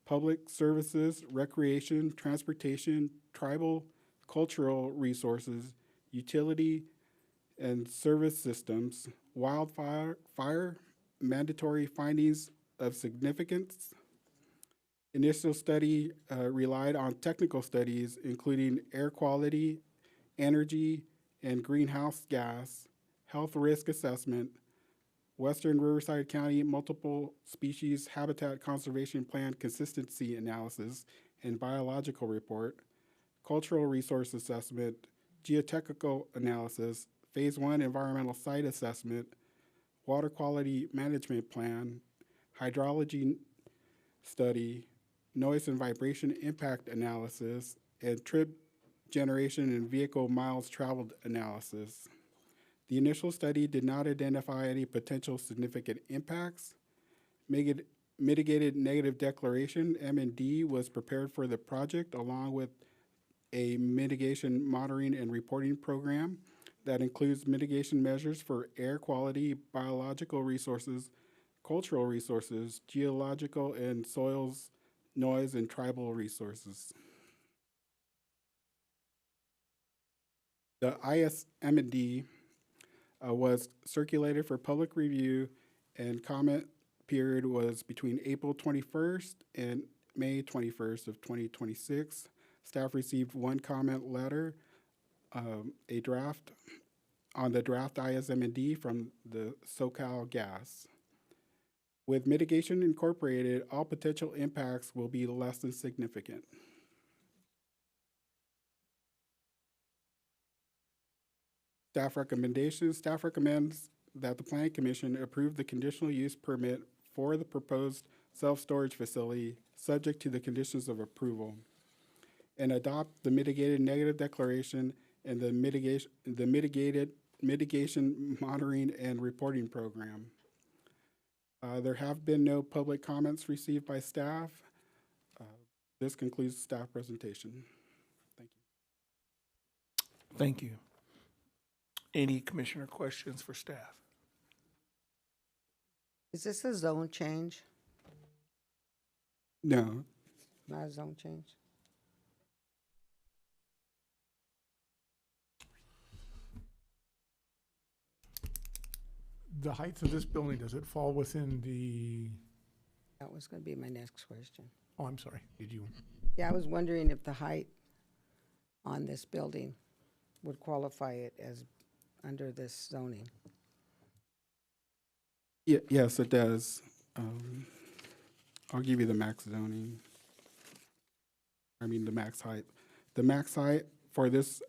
public services, recreation, transportation, tribal, cultural resources, utility and service systems, fire, mandatory findings of significance. Initial study relied on technical studies, including air quality, energy, and greenhouse gas, health risk assessment, Western Riverside County Multiple Species Habitat Conservation Plan consistency analysis and biological report, cultural resource assessment, geotechnical analysis, phase 1 environmental site assessment, water quality management plan, hydrology study, noise and vibration impact analysis, and trip generation and vehicle miles traveled analysis. The initial study did not identify any potential significant impacts. Mitigated negative declaration, M&D, was prepared for the project along with a mitigation monitoring and reporting program that includes mitigation measures for air quality, biological resources, cultural resources, geological and soils, noise, and tribal resources. The ISM&D was circulated for public review, and comment period was between April 21st and May 21st of 2026. Staff received one comment letter, a draft on the draft ISM&D from the SoCal Gas. With mitigation incorporated, all potential impacts will be less than significant. Staff recommendations. Staff recommends that the Planning Commission approve the conditional use permit for the proposed self-storage facility, subject to the conditions of approval, and adopt the mitigated negative declaration and the mitigation monitoring and reporting program. There have been no public comments received by staff. This concludes the staff presentation. Thank you. Thank you. Any commissioner questions for staff? Is this a zone change? No. Not a zone change? The height of this building, does it fall within the, That was going to be my next question. oh, I'm sorry, did you? Yeah, I was wondering if the height on this building would qualify it as under this zoning. Yes, it does. I'll give you the max zoning. The max height. The max height for this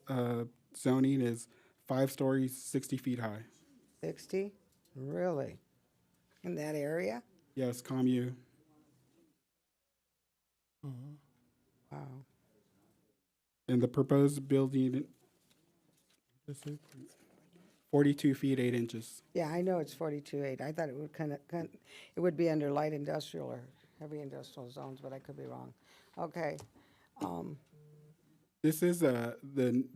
zoning is 5 stories, 60 feet high. 60? Really? In that area? Yes, ComU. Wow. And the proposed building, 42 feet, 8 inches. Yeah, I know it's 42.8. I thought it would it would be under light industrial or heavy industrial zones, but I could be wrong. Okay. This is the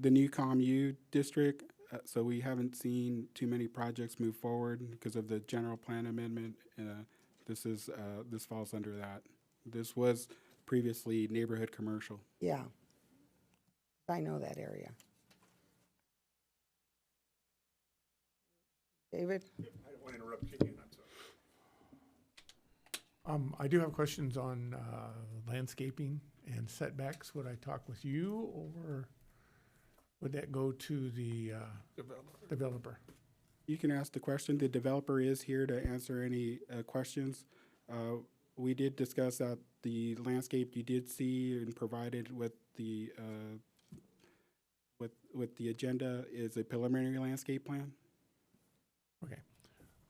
new ComU district, so we haven't seen too many projects move forward because of the general plan amendment. This falls under that. This was previously neighborhood commercial. Yeah. I know that area. David? I don't want to interrupt Kenyon, I'm sorry. I do have questions on landscaping and setbacks. Would I talk with you, or would that go to the developer? You can ask the question. The developer is here to answer any questions. We did discuss that the landscape you did see and provided with the agenda is a preliminary landscape plan. Okay.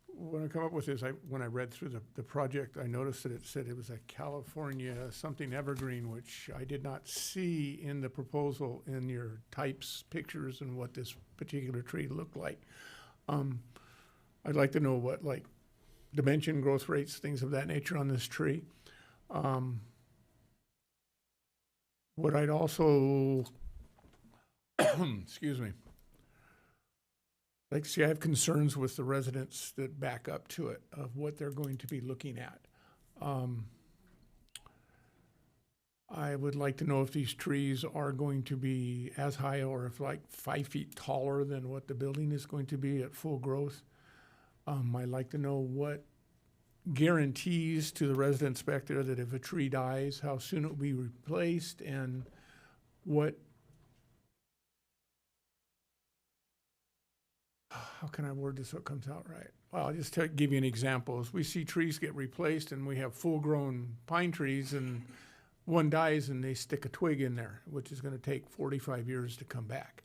What I come up with is, when I read through the project, I noticed that it said it was a California something evergreen, which I did not see in the proposal in your types, pictures, and what this particular tree looked like. I'd like to know what, like, dimension, growth rates, things of that nature on this tree. What I'd also, excuse me, like, see, I have concerns with the residents that back up to it of what they're going to be looking at. I would like to know if these trees are going to be as high or if like 5 feet taller than what the building is going to be at full growth. I'd like to know what guarantees to the residents back there that if a tree dies, how soon it will be replaced, and what, how can I word this so it comes out right? Well, I'll just give you an example. As we see trees get replaced and we have full-grown pine trees and one dies and they stick a twig in there, which is going to take 45 years to come back.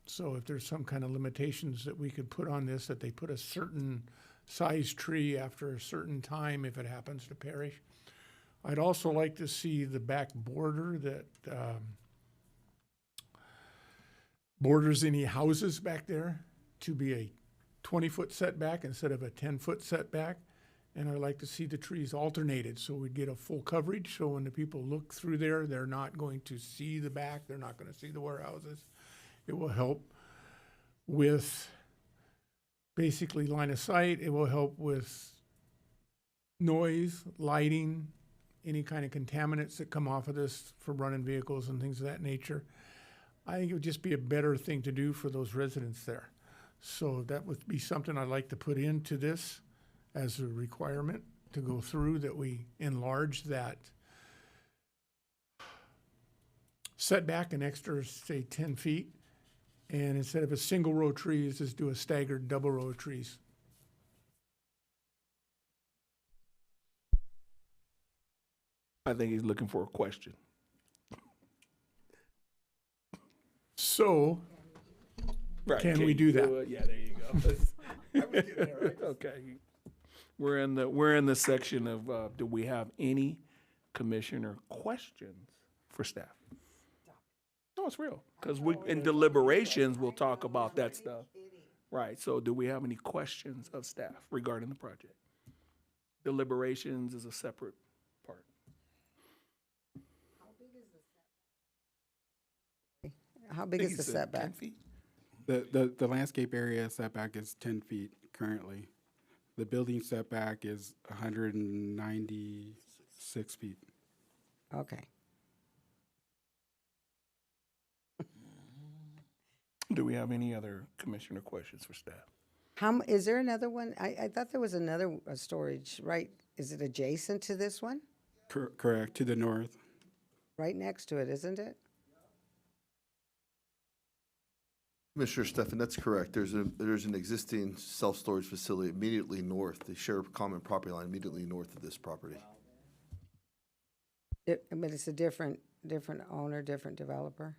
So if there's some kind of limitations that we could put on this, that they put a certain size tree after a certain time if it happens to perish. I'd also like to see the back border that borders any houses back there to be a 20-foot setback instead of a 10-foot setback. And I'd like to see the trees alternated so we get a full coverage. So when the people look through there, they're not going to see the back. They're not going to see the warehouses. It will help with basically line of sight. It will help with noise, lighting, any kind of contaminants that come off of this for running vehicles and things of that nature. I think it would just be a better thing to do for those residents there. So that would be something I'd like to put into this as a requirement to go through, that we enlarge that setback an extra, say, 10 feet. And instead of a single row of trees, just do a staggered double row of trees. I think he's looking for a question. So, Right. can we do that? Yeah, there you go. Okay. We're in the section of do we have any commissioner questions for staff? No, it's real, because we in deliberations we'll talk about that stuff. Right. So, do we have any questions of staff regarding the project? Deliberations is a separate part. How big is the setback? 10 feet? The landscape area setback is 10 feet currently. The building setback is 196 feet. Okay. Do we have any other commissioner questions for staff? Is there another one? I thought there was another storage, right? Is it adjacent to this one? Correct, to the north. Right next to it, isn't it? Commissioner Stefan, that's correct. There's an existing self-storage facility immediately north. They share a common property line immediately north of this property. But it's a different owner, different developer?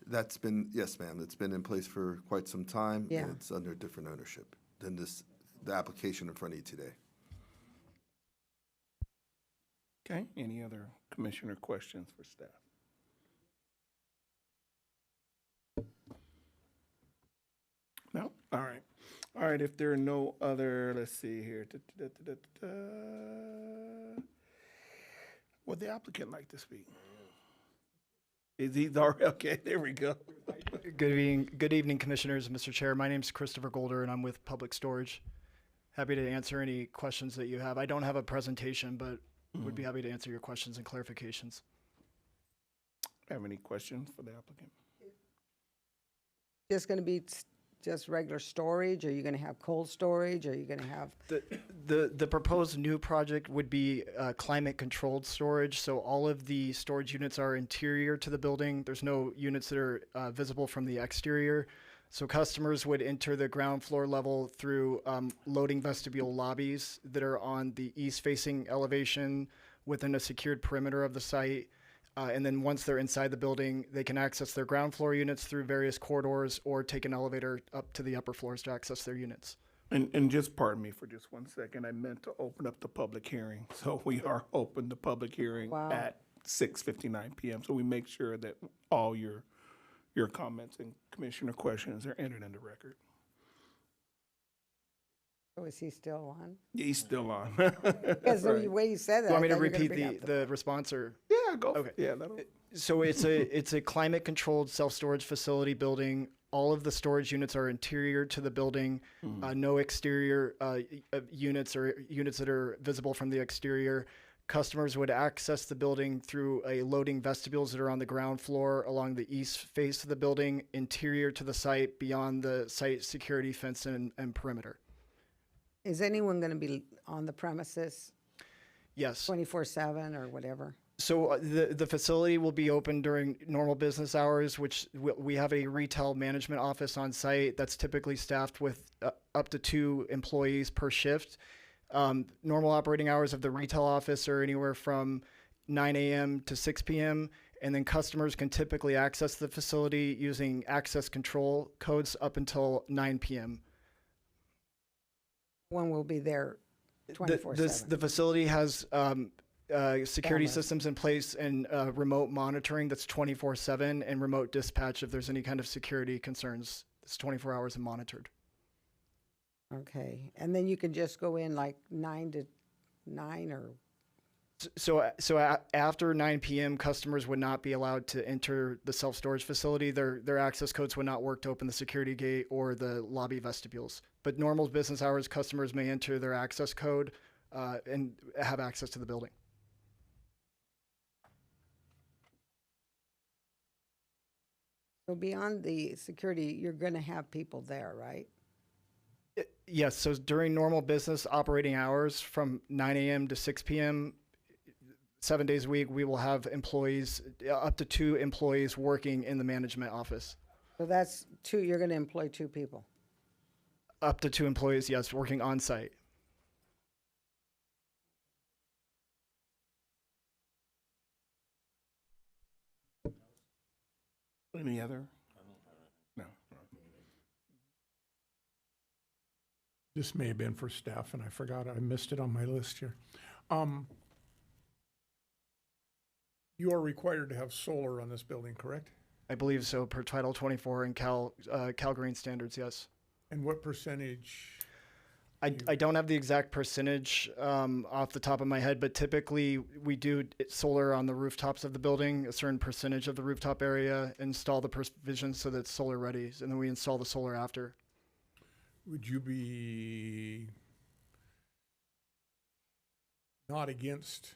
That's been, yes, ma'am, it's been in place for quite some time. Yeah. And it's under different ownership than the application in front of you today. Okay, any other commissioner questions for staff? No? All right. All right, if there are no other, let's see here. Would the applicant like to speak? Is he already, okay, there we go. Good evening, Commissioners and Mr. Chair. My name is Christopher Golder, and I'm with Public Storage. Happy to answer any questions that you have. I don't have a presentation, but would be happy to answer your questions and clarifications. Have any questions for the applicant? Just going to be just regular storage? Are you going to have cold storage? Are you going to have? The proposed new project would be climate controlled storage. So all of the storage units are interior to the building. There's no units that are visible from the exterior. So customers would enter the ground floor level through loading vestibule lobbies that are on the east facing elevation within a secured perimeter of the site. And then once they're inside the building, they can access their ground floor units through various corridors or take an elevator up to the upper floors to access their units. And just pardon me for just 1 second. I meant to open up the public hearing. So we are open the public hearing at 6:59 p.m. So we make sure that all your comments and commissioner questions are entered in the record. Oh, is he still on? He's still on. Because the way you said that. You want me I to thought you were gonna repeat bring up the response or? Yeah, go. Okay. Yeah, that'll. So it's a climate controlled self-storage facility building. All of the storage units are interior to the building. No exterior units or units that are visible from the exterior. Customers would access the building through a loading vestibules that are on the ground floor along the east face of the building, interior to the site, beyond the site security fence and perimeter. Is anyone going to be on the premises? Yes. 24/7 or whatever? So the facility will be open during normal business hours, which we have a retail management office on site that's typically staffed with up to 2 employees per shift. Normal operating hours of the retail office are anywhere from 9 a.m. to 6 p.m. And then customers can typically access the facility using access control codes up until 9 p.m. One will be there 24/7. The facility has security Cameras. systems in place and remote monitoring that's 24/7 and remote dispatch if there's any kind of security concerns. It's 24 hours and monitored. Okay, and then you can just go in like 9 to 9 or? After 9 p.m., customers would not be allowed to enter the self-storage facility. Their access codes would not work to open the security gate or the lobby vestibules. But normal business hours, customers may enter their access code and have access to the building. So beyond the security, you're going to have people there, right? Yes, so during normal business operating hours from 9 a.m. to 6 p.m., 7 days a week, we will have employees, up to 2 employees working in the management office. So that's 2, you're going to employ 2 people. Up to 2 employees, yes, working on site. Any other? No. This may have been for staff, and I forgot, I missed it on my list here. You are required to have solar on this building, correct? I believe so, per Title 24 and Cal Green standards, yes. And what percentage? I don't have the exact percentage off the top of my head, but typically we do solar on the rooftops of the building, a certain percentage of the rooftop area, install the provisions so that it's solar ready, and then we install the solar after. Would you be not against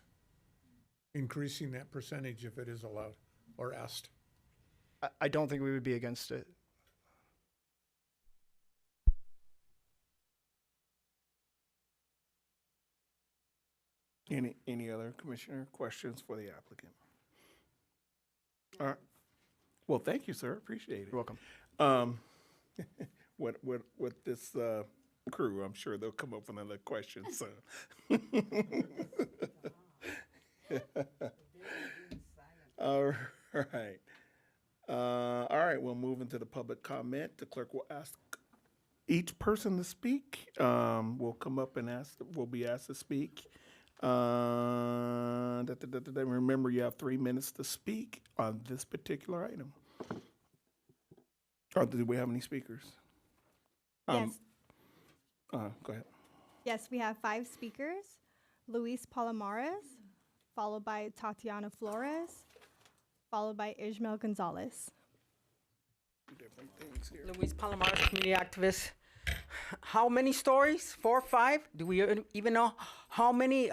increasing that percentage if it is allowed or asked? I don't think we would be against it. Any other commissioner questions for the applicant? All right. Well, thank you, sir. Appreciate it. You're welcome. With this crew, I'm sure they'll come up with another question. So. All right. All right. We'll move into the public comment. The clerk will ask each person to speak. We'll come up and we'll be asked to speak. Remember, you have 3 minutes to speak on this particular item. Or do we have any speakers? Yes. Go ahead. Yes, we have 5 speakers. Luis Palomares, followed by Tatiana Flores, followed by Ishmael Gonzalez. Different things here. Luis Palomares, community activist. How many stories? 4 or 5? Do we even know how many?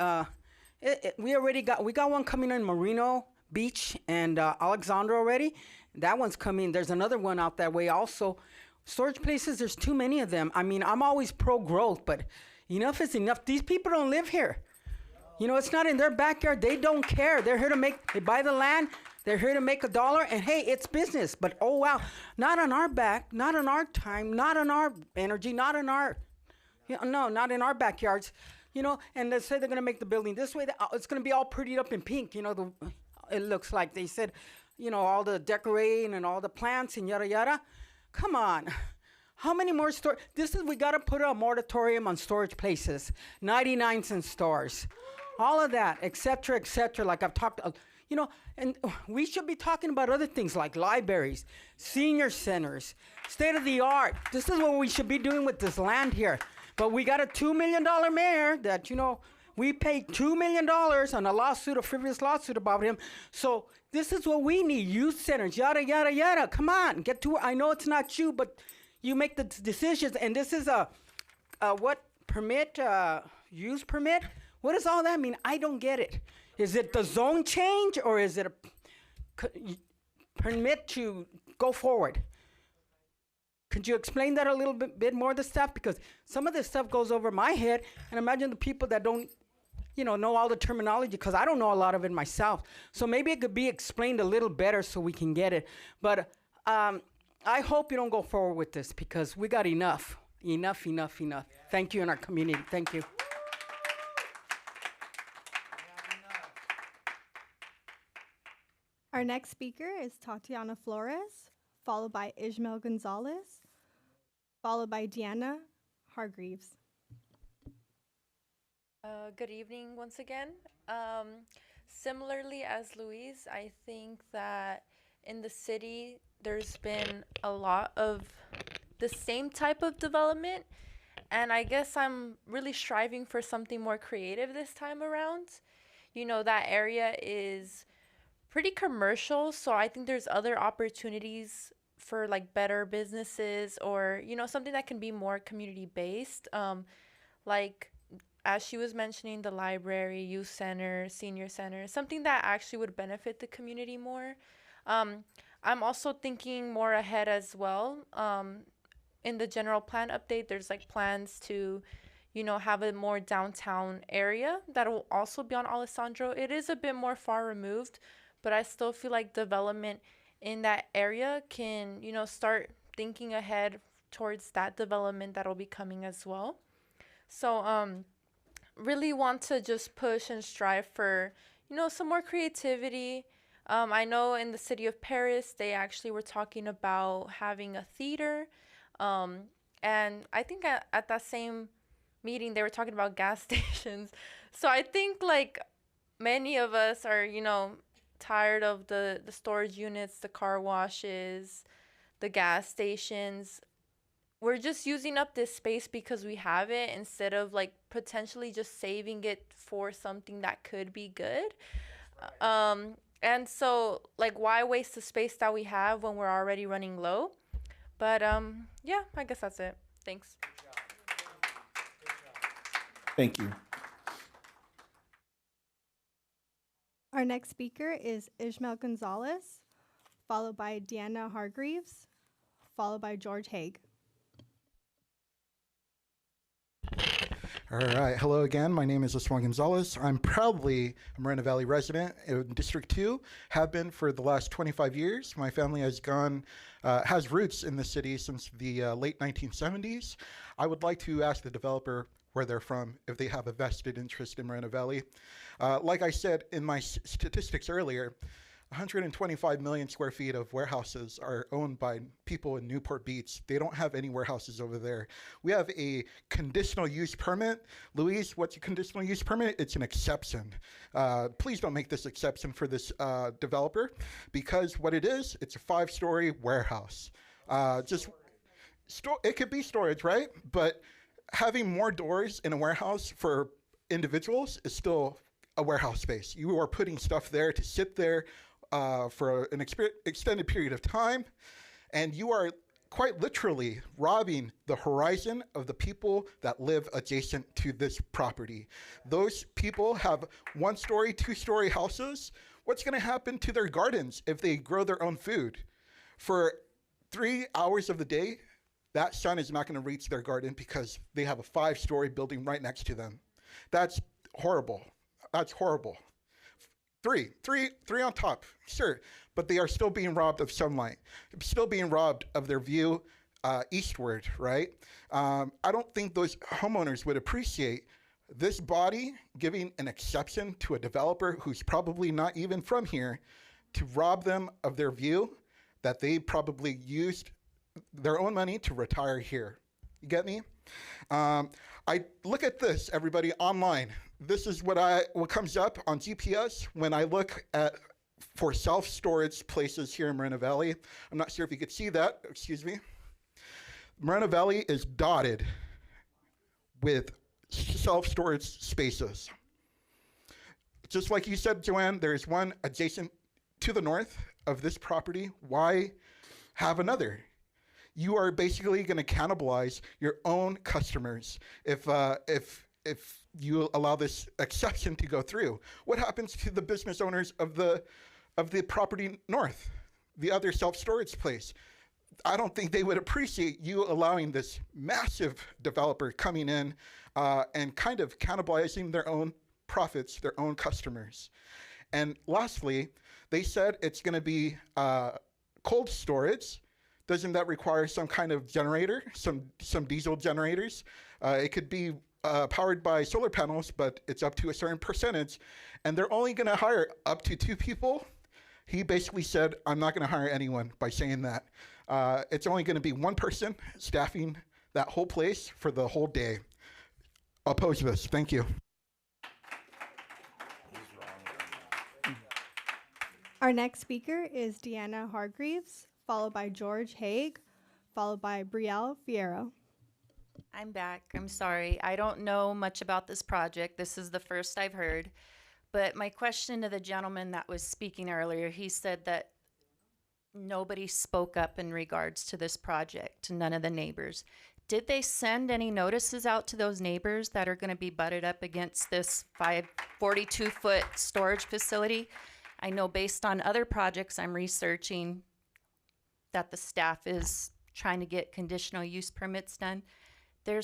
We got one coming in Marino Beach and Alexandra already. That one's coming. There's another one out that way also. Storage places, there's too many of them. I mean, I'm always pro-growth, but enough is enough. These people don't live here. You know, it's not in their backyard. They don't care. They're here to they buy the land. They're here to make $1, and hey, it's business. But oh wow, not on our back, not on our time, not on our energy, not in our, not in our backyards. You know, and they say they're gonna make the building this way. It's gonna be all prettied up in pink. You know, it looks like they said, you know, all the decorating and all the plants and yada yada. Come on. How many more stores? We gotta put a moratorium on storage places, 99-cent stores, all of that, et cetera, like I've talked, you know, and we should be talking about other things like libraries, senior centers, state of the art. This is what we should be doing with this land here. But we got a $2 million mayor that, you know, we paid $2 million on a frivolous lawsuit about him. So this is what we need, youth centers, yada, yada, yada. Come on, get to it. I know it's not you, but you make the decisions. And this is a use permit? What does all that mean? I don't get it. Is it the zone change or is it a permit to go forward? Could you explain that a little bit more, the stuff? Because some of this stuff goes over my head, and imagine the people that don't, you know all the terminology, because I don't know a lot of it myself. So maybe it could be explained a little better so we can get it. But I hope you don't go forward with this because we got enough. Enough. Thank you in our community. Thank you. Our next speaker is Tatiana Flores, followed by Ishmael Gonzalez, followed by Deanna Hargreaves. Good evening once again. Similarly as Luis, I think that in the city there's been a lot of the same type of development, And I guess I'm really striving for something more creative this time around. You know, that area is pretty commercial, so I think there's other opportunities for like better businesses, or you know, something that can be more community based. Like as she was mentioning, the library, youth center, senior center, something that actually would benefit the community more. I'm also thinking more ahead as well. In the general plan update, there's like plans to, you know, have a more downtown area that will also be on Alessandro. It is a bit more far removed, but I still feel like development in that area can, you know, start thinking ahead towards that development that'll be coming as well. So, really want to just push and strive for, you know, some more creativity. I know in the city of Paris, they actually were talking about having a theater. And I think at that same meeting, they were talking about gas stations. So I think like many of us are, you know, tired of the storage units, the car washes, the gas stations. We're just using up this space because we have it instead of like potentially just saving it for something that could be good. And so like why waste the space that we have when we're already running low? But yeah, I guess that's it. Thanks. Thank you. Our next speaker is Ishmael Gonzalez, followed by Deanna Hargreaves, followed by George Haig. All right. Hello again. My name is Ismael Gonzalez. I'm proudly a Moreno Valley resident in District 2, have been for the last 25 years. My family has roots in the city since the late 1970s. I would like to ask the developer where they're from, if they have a vested interest in Moreno Valley. Like I said in my statistics earlier, 125 million square feet of warehouses are owned by people in Newport Beach. They don't have any warehouses over there. We have a conditional use permit. Louise, what's a conditional use permit? It's an exception. Please don't make this exception for this developer, because what it is, it's a 5-story warehouse. It could be storage, right? But having more doors in a warehouse for individuals is still a warehouse space. You are putting stuff there to sit there for an extended period of time, and you are quite literally robbing the horizon of the people that live adjacent to this property. Those people have 1-story, 2-story houses. What's going to happen to their gardens if they grow their own food? For 3 hours of the day, that sun is not going to reach their garden because they have a 5-story building right next to them. That's horrible. That's horrible. Three on top, sure, but they are still being robbed of sunlight, still being robbed of their view eastward, right? I don't think those homeowners would appreciate this body giving an exception to a developer who's probably not even from here to rob them of their view that they probably used their own money to retire here. You get me? I look at this, everybody, online. This is what comes up on GPS when I look for self-storage places here in Moreno Valley. I'm not sure if you could see that, excuse me. Moreno Valley is dotted with self-storage spaces. Just like you said, Joanne, there is one adjacent to the north of this property. Why have another? You are basically going to cannibalize your own customers if you allow this exception to go through. What happens to the business owners of the property north, the other self-storage place? I don't think they would appreciate you allowing this massive developer coming in and kind of cannibalizing their own profits, their own customers. And lastly, they said it's going to be cold storage. Doesn't that require some kind of generator, some diesel generators? It could be powered by solar panels, but it's up to a certain percentage, and they're only going to hire up to 2 people. He basically said, I'm not going to hire anyone by saying that. It's only going to be 1 person staffing that whole place for the whole day. Oppose this. Thank you. Our next speaker is Deanna Hargreaves, followed by George Haig, followed by Brielle Fierro. I'm back. I'm sorry. I don't know much about this project. This is the first I've heard. But my question to the gentleman that was speaking earlier, he said that nobody spoke up in regards to this project, none of the neighbors. Did they send any notices out to those neighbors that are going to be butted up against this 42-foot storage facility? I know based on other projects I'm researching that the staff is trying to get conditional use permits done. They're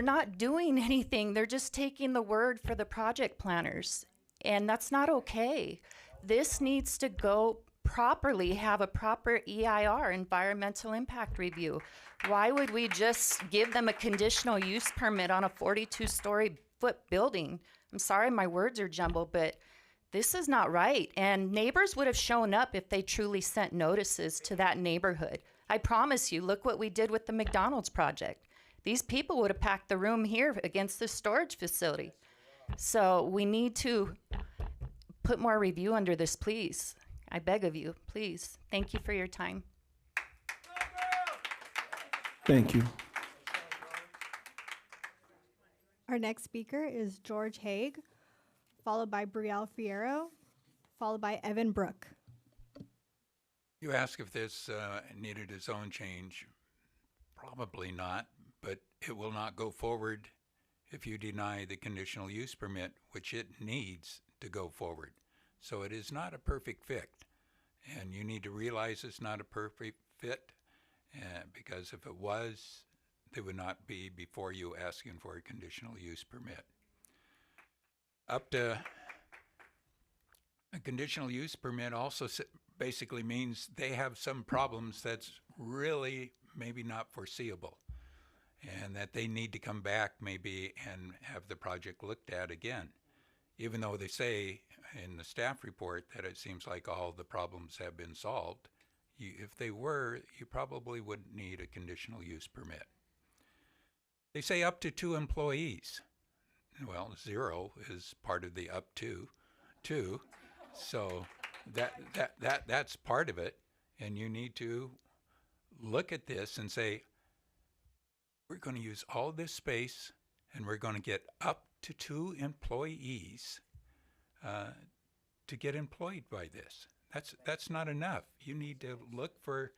not doing anything. They're just taking the word for the project planners. And that's not okay. This needs to go properly, have a proper EIR, environmental impact review. Why would we just give them a conditional use permit on a 42-foot building? I'm sorry, my words are jumbled, but this is not right. And neighbors would have shown up if they truly sent notices to that neighborhood. I promise you, look what we did with the McDonald's project. These people would have packed the room here against the storage facility. So we need to put more review under this, please. I beg of you, please. Thank you for your time. Thank you. Our next speaker is George Haig, followed by Brielle Fierro, followed by Evan Brook. You ask if this needed a zone change. Probably not, but it will not go forward if you deny the conditional use permit, which it needs to go forward. So it is not a perfect fit, and you need to realize it's not a perfect fit, because if it was, they would not be before you asking for a conditional use permit. Up to a conditional use permit also basically means they have some problems that's really maybe not foreseeable, and that they need to come back maybe and have the project looked at again. Even though they say in the staff report that it seems like all the problems have been solved, if they were, you probably wouldn't need a conditional use permit. They say up to 2 employees. Well, 0 is part of the up to 2. So that's part of it. And you need to look at this and say, we're going to use all this space and we're going to get up to 2 employees to get employed by this. That's not enough. You need to look for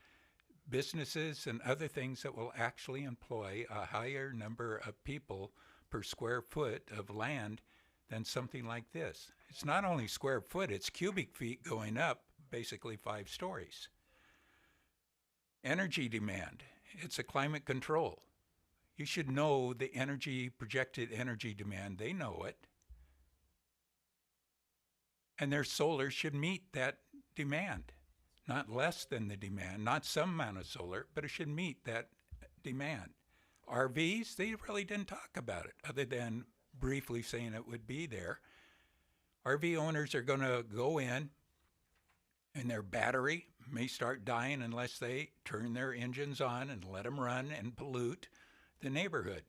businesses and other things that will actually employ a higher number of people per square foot of land than something like this. It's not only square foot, it's cubic feet going up basically 5 stories. Energy demand, it's a climate control. You should know the projected energy demand. They know it. And their solar should meet that demand, not less than the demand, not some amount of solar, but it should meet that demand. RVs, they really didn't talk about it other than briefly saying it would be there. RV owners are going to go in and their battery may start dying unless they turn their engines on and let them run and pollute the neighborhood.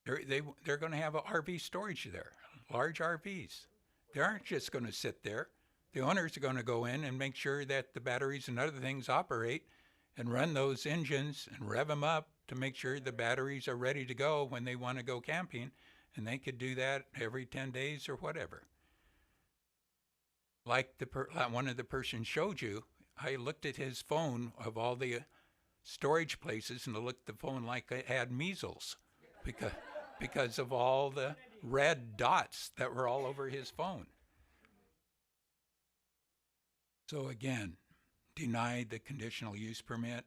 They're going to have an RV storage there, large RVs. They aren't just going to sit there. The owners are going to go in and make sure that the batteries and other things operate and run those engines and rev them up to make sure the batteries are ready to go when they want to go camping, and they could do that every 10 days or whatever. Like one of the persons showed you, I looked at his phone of all the storage places, and it looked at the phone like it had measles because of all the red dots that were all over his phone. So again, deny the conditional use permit,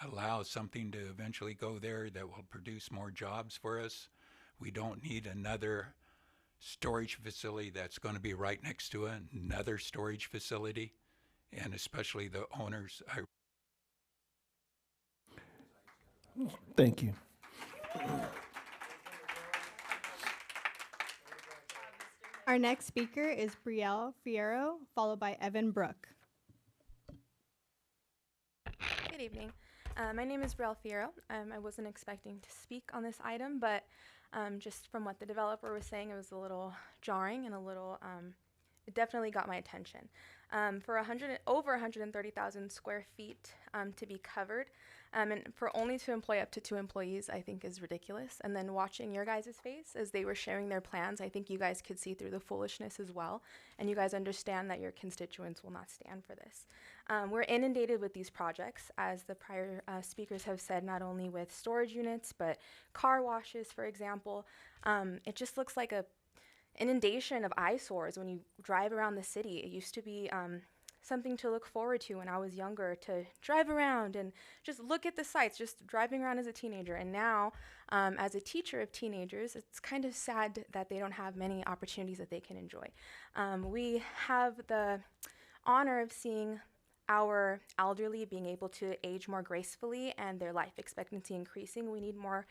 allow something to eventually go there that will produce more jobs for us. We don't need another storage facility that's going to be right next to another storage facility, and especially the owners. Thank you. Our next speaker is Brielle Fierro, followed by Evan Brook. Good evening. My name is Brielle Fierro. I wasn't expecting to speak on this item, but just from what the developer was saying, it was a little jarring and it definitely got my attention. for over 130,000 square feet to be covered. And for only to employ up to 2 employees, I think is ridiculous. And then watching your guys' face as they were sharing their plans, I think you guys could see through the foolishness as well. And you guys understand that your constituents will not stand for this. We're inundated with these projects, as the prior speakers have said, not only with storage units, but car washes, for example. It just looks like an inundation of eyesores when you drive around the city. It used to be something to look forward to when I was younger, to drive around and just look at the sights, just driving around as a teenager. And now, as a teacher of teenagers, it's kind of sad that they don't have many opportunities that they can enjoy. We have the honor of seeing our elderly being able to age more gracefully and their life expectancy increasing. We need more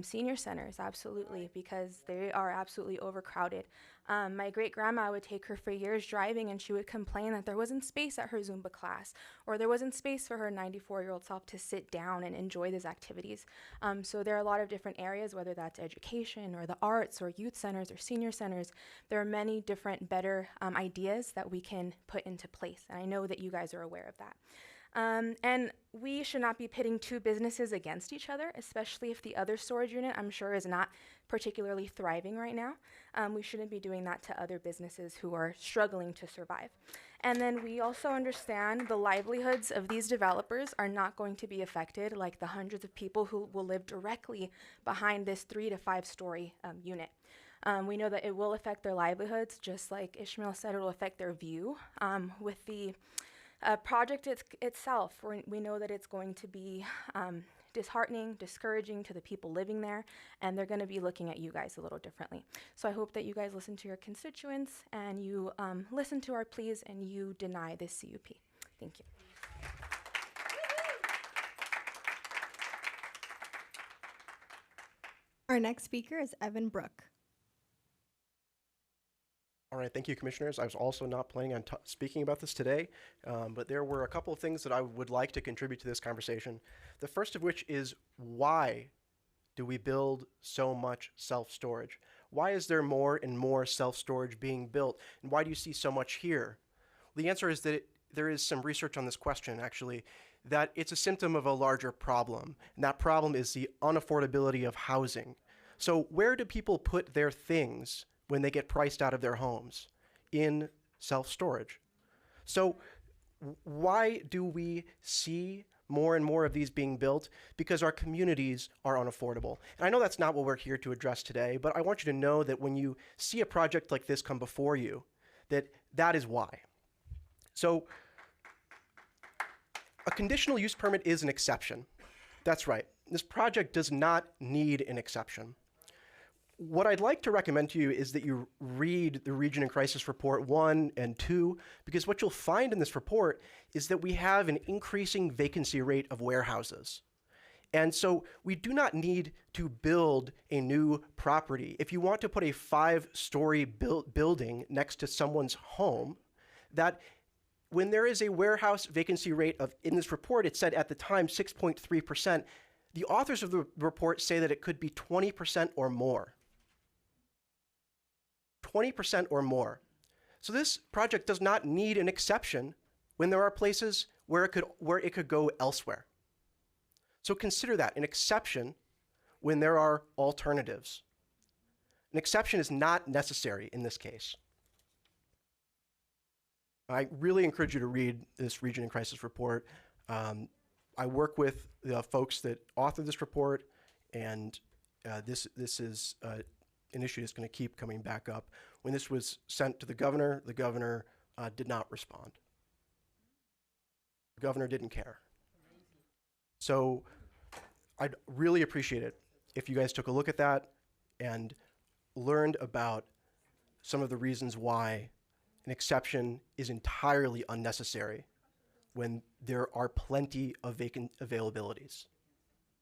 senior centers, absolutely, because they are absolutely overcrowded. My great-grandma would take her for years driving, and she would complain that there wasn't space at her Zumba class, or there wasn't space for her 94-year-old self to sit down and enjoy these activities. So there are a lot of different areas, whether that's education or the arts or youth centers or senior centers. There are many different better ideas that we can put into place, and I know that you guys are aware of that. And we should not be pitting 2 businesses against each other, especially if the other storage unit, I'm sure, is not particularly thriving right now. We shouldn't be doing that to other businesses who are struggling to survive. And then we also understand the livelihoods of these developers are not going to be affected like the hundreds of people who will live directly behind this 3 to 5 story unit. We know that it will affect their livelihoods, just like Ishmael said, it will affect their view. With the project itself, we know that it's going to be disheartening, discouraging to the people living there, and they're going to be looking at you guys a little differently. So I hope that you guys listen to your constituents and you listen to our pleas and you deny this CUP. Thank you. Our next speaker is Evan Brook. All right, thank you, commissioners. I was also not planning on speaking about this today, but there were a couple of things that I would like to contribute to this conversation. The first of which is, why do we build so much self-storage? Why is there more and more self-storage being built? And why do you see so much here? The answer is that there is some research on this question, actually, that it's a symptom of a larger problem. And that problem is the unaffordability of housing. So where do people put their things when they get priced out of their homes? In self-storage. So why do we see more and more of these being built? Because our communities are unaffordable. And I know that's not what we're here to address today, but I want you to know that when you see a project like this come before you, that is why. So a conditional use permit is an exception. That's right. This project does not need an exception. What I'd like to recommend to you is that you read the Region in Crisis Report 1 and 2, because what you'll find in this report is that we have an increasing vacancy rate of warehouses. And so we do not need to build a new property. If you want to put a 5-story building next to someone's home, that when there is a warehouse vacancy rate of, in this report, it said at the time 6.3%, the authors of the report say that it could be 20% or more. 20% or more. So this project does not need an exception when there are places where it could go elsewhere. So consider that, an exception when there are alternatives. An exception is not necessary in this case. I really encourage you to read this Region in Crisis report. I work with the folks that authored this report, and this is an issue that's going to keep coming back up. When this was sent to the governor did not respond. The governor didn't care. So I'd really appreciate it if you guys took a look at that and learned about some of the reasons why an exception is entirely unnecessary when there are plenty of vacant availabilities.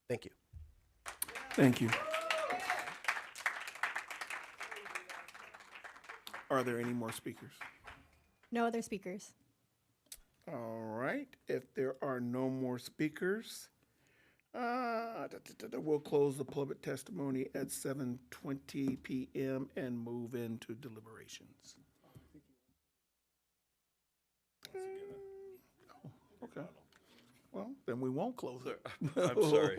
Thank you. Thank you. Are there any more speakers? No other speakers. All right. If there are no more speakers, we'll close the public testimony at 7:20 p.m. and move into deliberations. Okay. Well, then we won't close it. I'm sorry.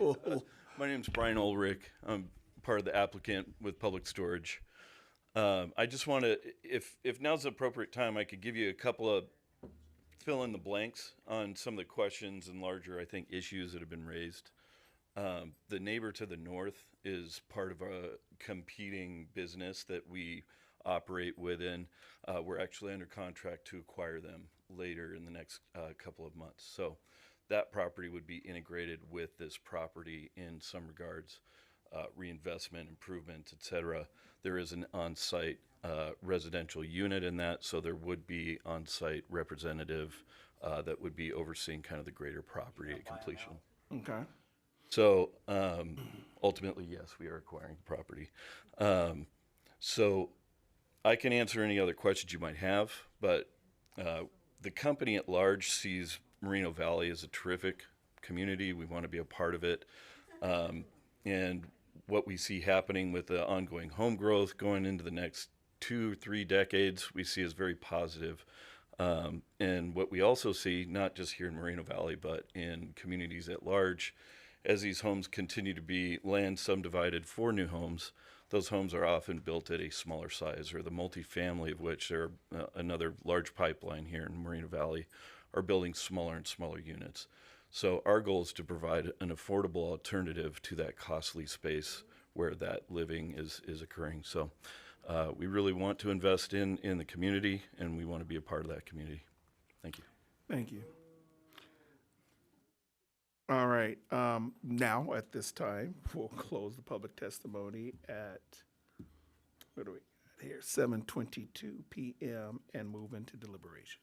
My name's Brian Ulrich. I'm part of the applicant with Public Storage. I just want to, if now's the appropriate time, I could give you a couple of fill in the blanks on some of the questions and larger, I think, issues that have been raised. The neighbor to the north is part of a competing business that we operate within. We're actually under contract to acquire them later in the next couple of months. So that property would be integrated with this property in some regards, reinvestment, improvements, etc. There is an on-site residential unit in that, so there would be on-site representative that would be overseeing kind of the greater property at completion. Okay. So ultimately, yes, we are acquiring the property. So I can answer any other questions you might have, but the company at large sees Moreno Valley as a terrific community. We want to be a part of it. And what we see happening with the ongoing home growth going into the next 2 or 3 decades, we see as very positive. And what we also see, not just here in Moreno Valley, but in communities at large, as these homes continue to be land subdivided for new homes, those homes are often built at a smaller size, or the multifamily, of which there are another large pipeline here in Moreno Valley, are building smaller and smaller units. So our goal is to provide an affordable alternative to that costly space where that living is occurring. So we really want to invest in the community, and we want to be a part of that community. Thank you. Thank you. All right. Now, at this time, we'll close the public testimony at, what do we got here, 7:22 p.m. and move into deliberations.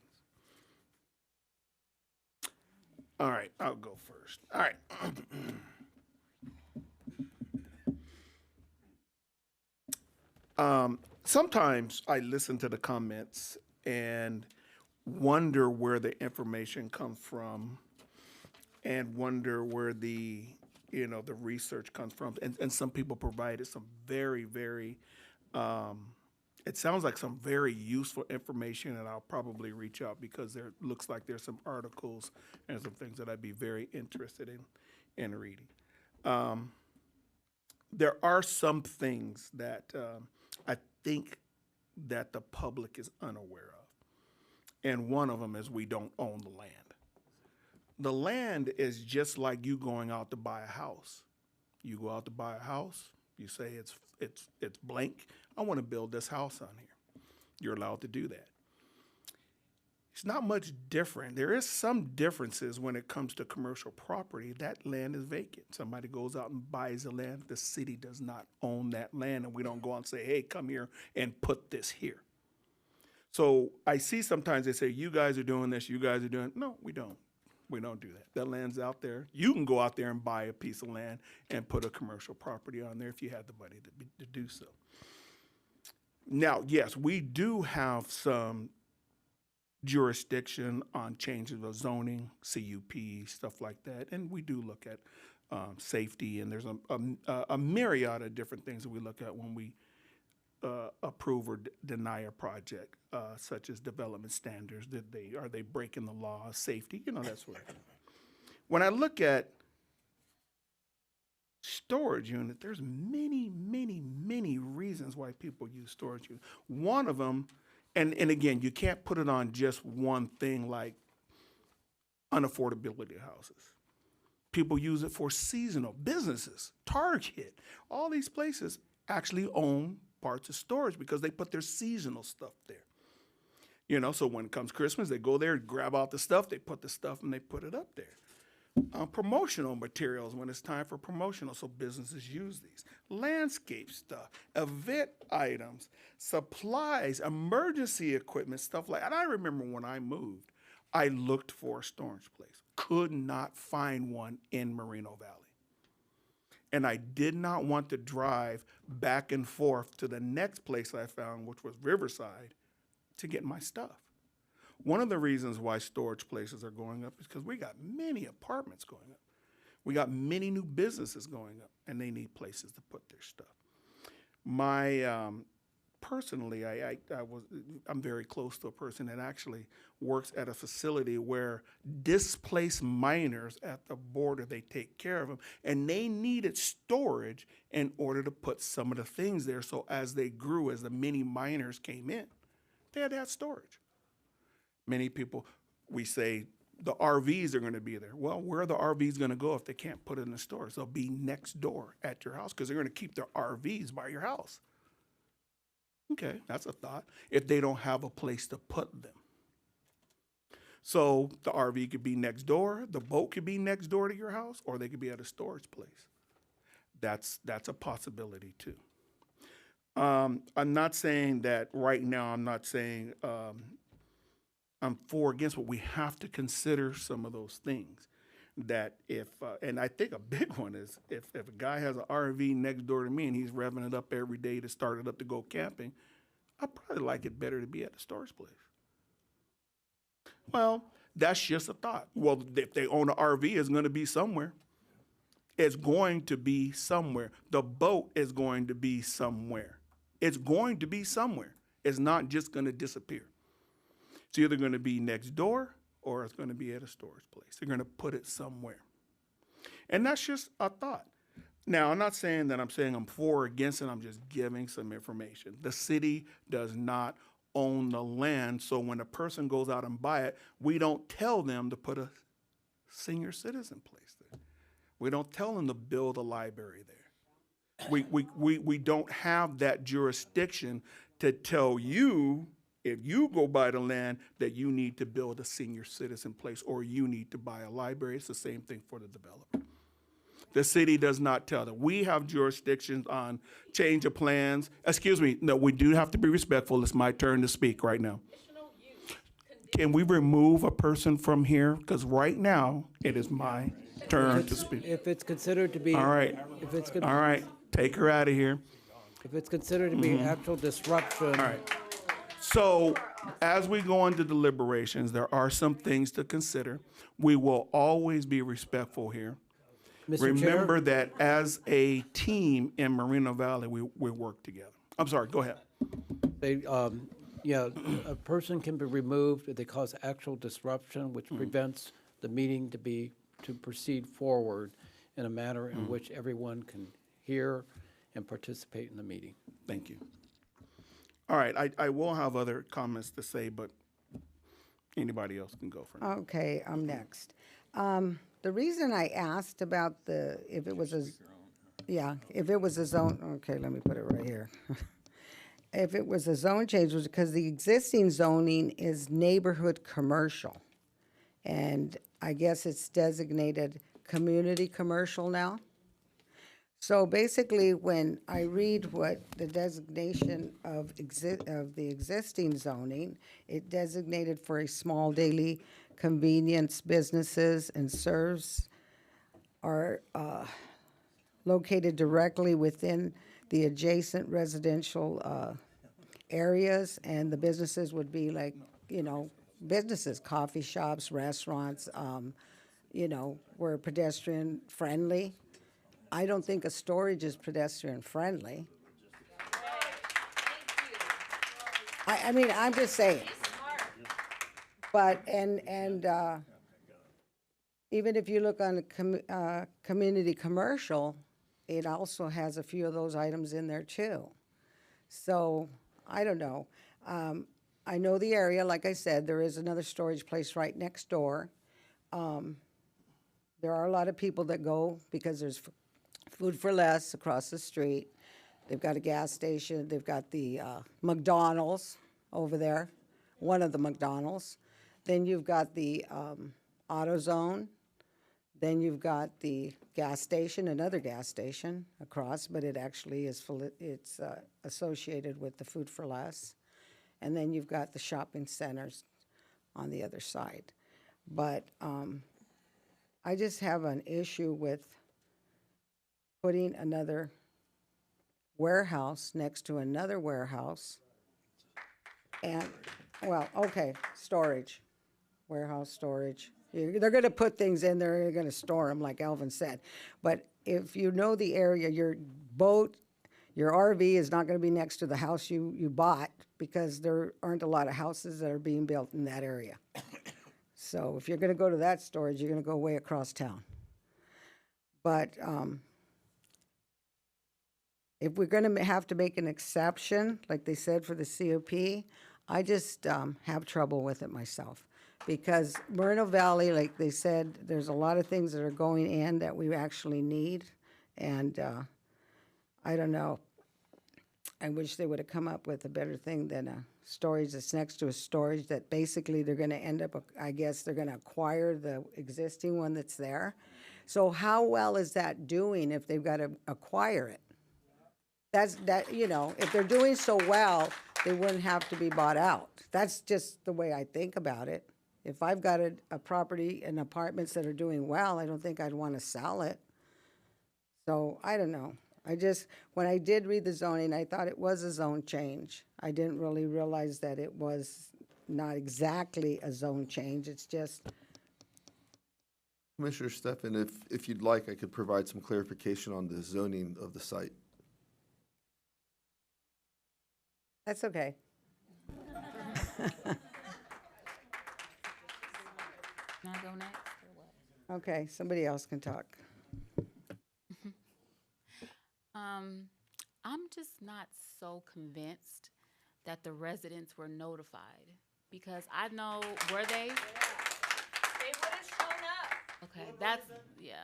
All right, I'll go first. All right. Sometimes I listen to the comments and wonder where the information comes from and wonder where the research comes from. And some people provided some very, very, it sounds like some very useful information, and I'll probably reach out because there looks like there's some articles and some things that I'd be very interested in reading. There are some things that I think that the public is unaware of. And one of them is we don't own the land. The land is just like you going out to buy a house. You go out to buy a house, you say it's blank. I want to build this house on here. You're allowed to do that. It's not much different. There is some differences when it comes to commercial property. That land is vacant. Somebody goes out and buys the land. The city does not own that land, and we don't go out and say, hey, come here and put this here. So I see sometimes they say, you guys are doing this, you guys are doing, no, we don't. We don't do that. That land's out there. You can go out there and buy a piece of land and put a commercial property on there if you had the money to do so. Now, yes, we do have some jurisdiction on changes of zoning, CUP, stuff like that, and we do look at safety, and there's a myriad of different things that we look at when we approve or deny a project, such as development standards. Are they breaking the law, safety, that sort of thing. When I look at storage unit, there's many, many, many reasons why people use storage unit. One of them, and again, you can't put it on just one thing like unaffordability of houses. People use it for seasonal businesses. Target, all these places actually own parts of storage because they put their seasonal stuff there. So when it comes Christmas, they go there, grab out the stuff, they put the stuff, and they put it up there. Promotional materials when it's time for promotional, so businesses use these. Landscape stuff, event items, supplies, emergency equipment, stuff like that. And I remember when I moved, I looked for a storage place. Could not find one in Moreno Valley. And I did not want to drive back and forth to the next place I found, which was Riverside, to get my stuff. One of the reasons why storage places are going up is because we got many apartments going up. We got many new businesses going up, and they need places to put their stuff. My personally, I'm very close to a person that actually works at a facility where displaced minors at the border, they take care of them, and they needed storage in order to put some of the things there. So as they grew, as the many minors came in, they had to have storage. Many people, we say the RVs are going to be there. Well, where are the RVs going to go if they can't put it in the stores? They'll be next door at your house because they're going to keep their RVs by your house. Okay, that's a thought. If they don't have a place to put them. So the RV could be next door, the boat could be next door to your house, or they could be at a storage place. That's a possibility too. I'm not saying that right now, I'm not saying I'm for or against, but we have to consider some of those things. That if, and I think a big one is if a guy has an RV next door to me and he's revving it up every day to start it up to go camping, I'd probably like it better to be at the storage place. Well, that's just a thought. Well, if they own an RV, it's going to be somewhere. It's going to be somewhere. The boat is going to be somewhere. It's going to be somewhere. It's not just going to disappear. It's either going to be next door or it's going to be at a storage place. They're going to put it somewhere. And that's just a thought. Now, I'm not saying that I'm saying I'm for or against it. I'm just giving some information. The city does not own the land, so when a person goes out and buy it, we don't tell them to put a senior citizen place there. We don't tell them to build a library there. We don't have that jurisdiction to tell you, if you go buy the land, that you need to build a senior citizen place or you need to buy a library. It's the same thing for the developer. The city does not tell them. We have jurisdictions on change of plans. Excuse me, no, we do have to be respectful. It's my turn to speak right now. Can we remove a person from here? Because right now, it is my turn to speak. If it's considered to be. All right. If it's. All right, take her out of here. If it's considered to be actual disruption. All right. So as we go into deliberations, there are some things to consider. We will always be respectful here. Mr. Remember that as a team in Moreno Valley, we work together. I'm sorry, go ahead. A person can be removed if they cause actual disruption, which prevents the meeting to proceed forward in a manner in which everyone can hear and participate in the meeting. Thank you. All right, I will have other comments to say, but anybody else can go for now. Okay, I'm next. The reason I asked about if it was a zone, okay, let me put it right here. If it was a zone change, was because the existing zoning is neighborhood commercial. And I guess it's designated community commercial now. So basically, when I read what the designation of the existing zoning, it designated for a small daily convenience businesses and serves are located directly within the adjacent residential areas, and the businesses would be like, businesses, coffee shops, restaurants, were pedestrian friendly. I don't think a storage is pedestrian friendly. I mean, I'm just saying. But, and even if you look on community commercial, it also has a few of those items in there too. So, I don't know. I know the area, like I said, there is another storage place right next door. There are a lot of people that go because there's Food for Less across the street. They've got a gas station. They've got the McDonald's over there, one of the McDonald's. Then you've got the AutoZone. Then you've got the gas station, another gas station across, but it actually is it's associated with the Food for Less. And then you've got the shopping centers on the other side. But I just have an issue with putting another warehouse next to another warehouse. And, well, okay, storage, warehouse storage. They're going to put things in there, they're going to store them, like Alvin said. But if you know the area, your boat, Your RV is not going to be next to the house you bought because there aren't a lot of houses that are being built in that area. So if you're going to go to that storage, you're going to go way across town. But if we're going to have to make an exception, like they said for the COP, I just have trouble with it myself. Because Moreno Valley, like they said, there's a lot of things that are going in that we actually need. And I don't know. I wish they would have come up with a better thing than a storage that's next to a storage that basically they're going to end up, I guess they're going to acquire the existing one that's there. So how well is that doing if they've got to acquire it? You know, if they're doing so well, they wouldn't have to be bought out. That's just the way I think about it. If I've got a property and apartments that are doing well, I don't think I'd want to sell it. So I don't know. When I did read the zoning, I thought it was a zone change. I didn't really realize that it was not exactly a zone change. It's just. Commissioner Stefan, if you'd like, I could provide some clarification on the zoning of the site. That's okay. Can I go next or what? Okay, somebody else can talk. I'm just not so convinced that the residents were notified because I know, were they? They would have shown up. Okay, that's, yeah.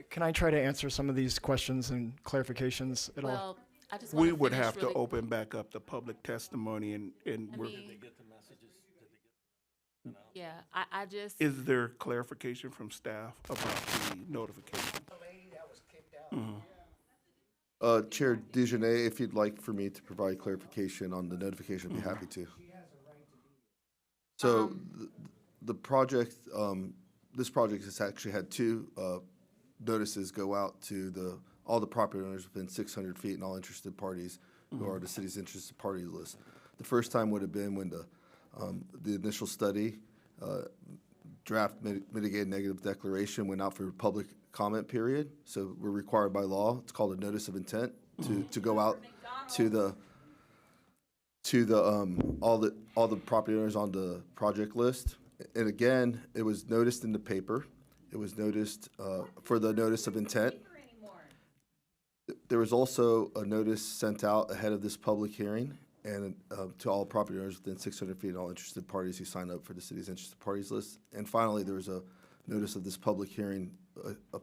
Can I try to answer some of these questions and clarifications at all? Well, I just We wanna would finish have to really- open back up the public testimony and we're. Yeah, I just. Is there clarification from staff about the notification? Chair Dejanay, if you'd like for me to provide clarification on the notification, I'd be happy to. So the project, this project has actually had two notices go out to all the property owners within 600 feet and all interested parties who are the city's interested party list. The first time would have been when the initial study, draft mitigated negative declaration went out for public comment period. So we're required by law. It's called a notice of intent to go out to all the property owners on the project list. And again, it was noticed in the paper. It was noticed for the notice of intent. There was also a notice sent out ahead of this public hearing and to all property owners within 600 feet and all interested parties who signed up for the city's interested parties list. And finally, there was a notice of this public hearing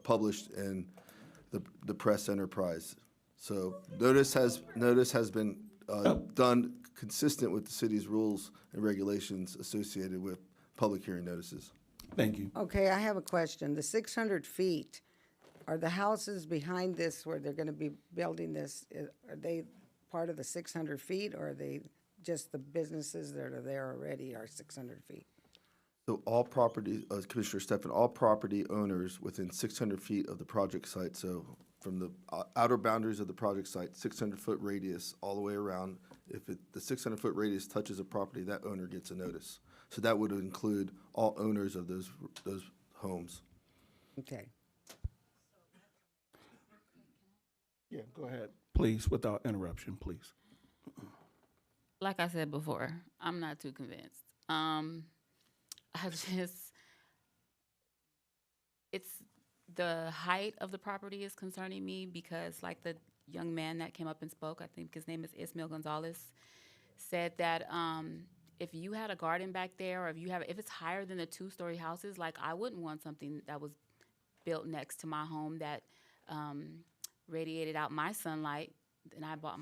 published in the press enterprise. So notice has been done consistent with the city's rules and regulations associated with public hearing notices. Thank you. Okay, I have a question. The 600 feet, are the houses behind this where they're going to be building this, are they part of the 600 feet or are they just the businesses that are there already are 600 feet? So all property, Commissioner Stefan, all property owners within 600 feet of the project site, so from the outer boundaries of the project site, 600-foot radius all the way around, if the 600-foot radius touches a property, that owner gets a notice. So that would include all owners of those homes. Okay. Yeah, go ahead. Please, without interruption, please. Like I said before, I'm not too convinced. It's the height of the property is concerning me because like the young man that came up and spoke, I think his name is Ismael Gonzalez, said that if you had a garden back there or if it's higher than the 2-story houses, like I wouldn't want something that was built next to my home that radiated out my sunlight. And I bought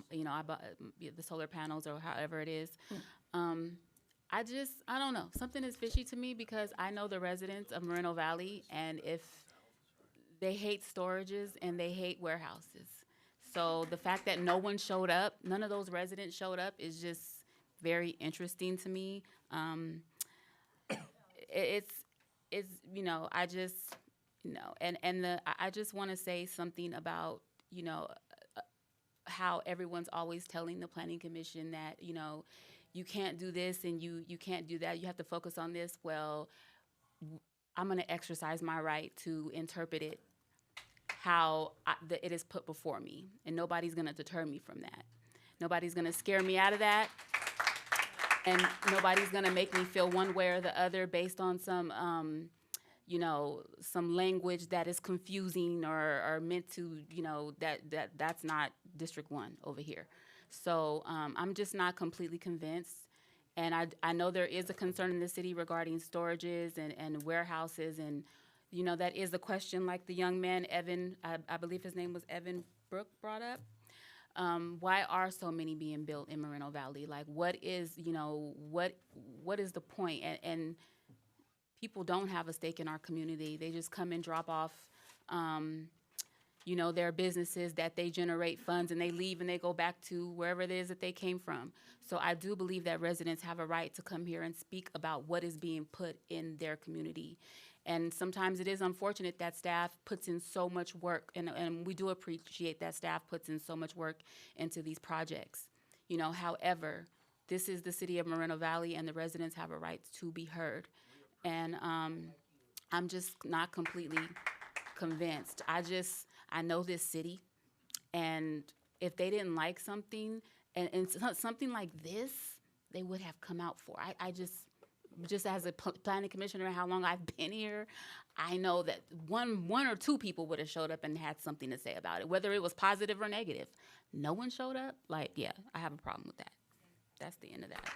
the solar panels or however it is. I don't know. Something is fishy to me because I know the residents of Moreno Valley, and if they hate storages and they hate warehouses. So the fact that no one showed up, none of those residents showed up, is just very interesting to me. I just want to say something about, how everyone's always telling the Planning Commission that, you can't do this and you can't do that. You have to focus on this. Well, I'm going to exercise my right to interpret it how it is put before me, and nobody's going to deter me from that. Nobody's going to scare me out of that, and nobody's going to make me feel one way or the other based on some, some language that is confusing or meant to, that's not District 1 over here. So I'm just not completely convinced. And I know there is a concern in the city regarding storages and warehouses, and that is a question like the young man, Evan, I believe his name was Evan Brooke, brought up. Why are so many being built in Moreno Valley? Like, what is, what is the point? And people don't have a stake in our community. They just come and drop off, their businesses that they generate funds, and they leave and they go back to wherever it is that they came from. So I do believe that residents have a right to come here and speak about what is being put in their community. And sometimes it is unfortunate that staff puts in so much work, and we do appreciate that staff puts in so much work into these projects. However, this is the city of Moreno Valley, and the residents have a right to be heard. And I'm just not completely convinced. I know this city, and if they didn't like something, and something like this, they would have come out for. I just as a planning commissioner, how long I've been here, I know that one or two people would have showed up and had something to say about it, whether it was positive or negative. No one showed up. Like, yeah, I have a problem with that. That's the end of that.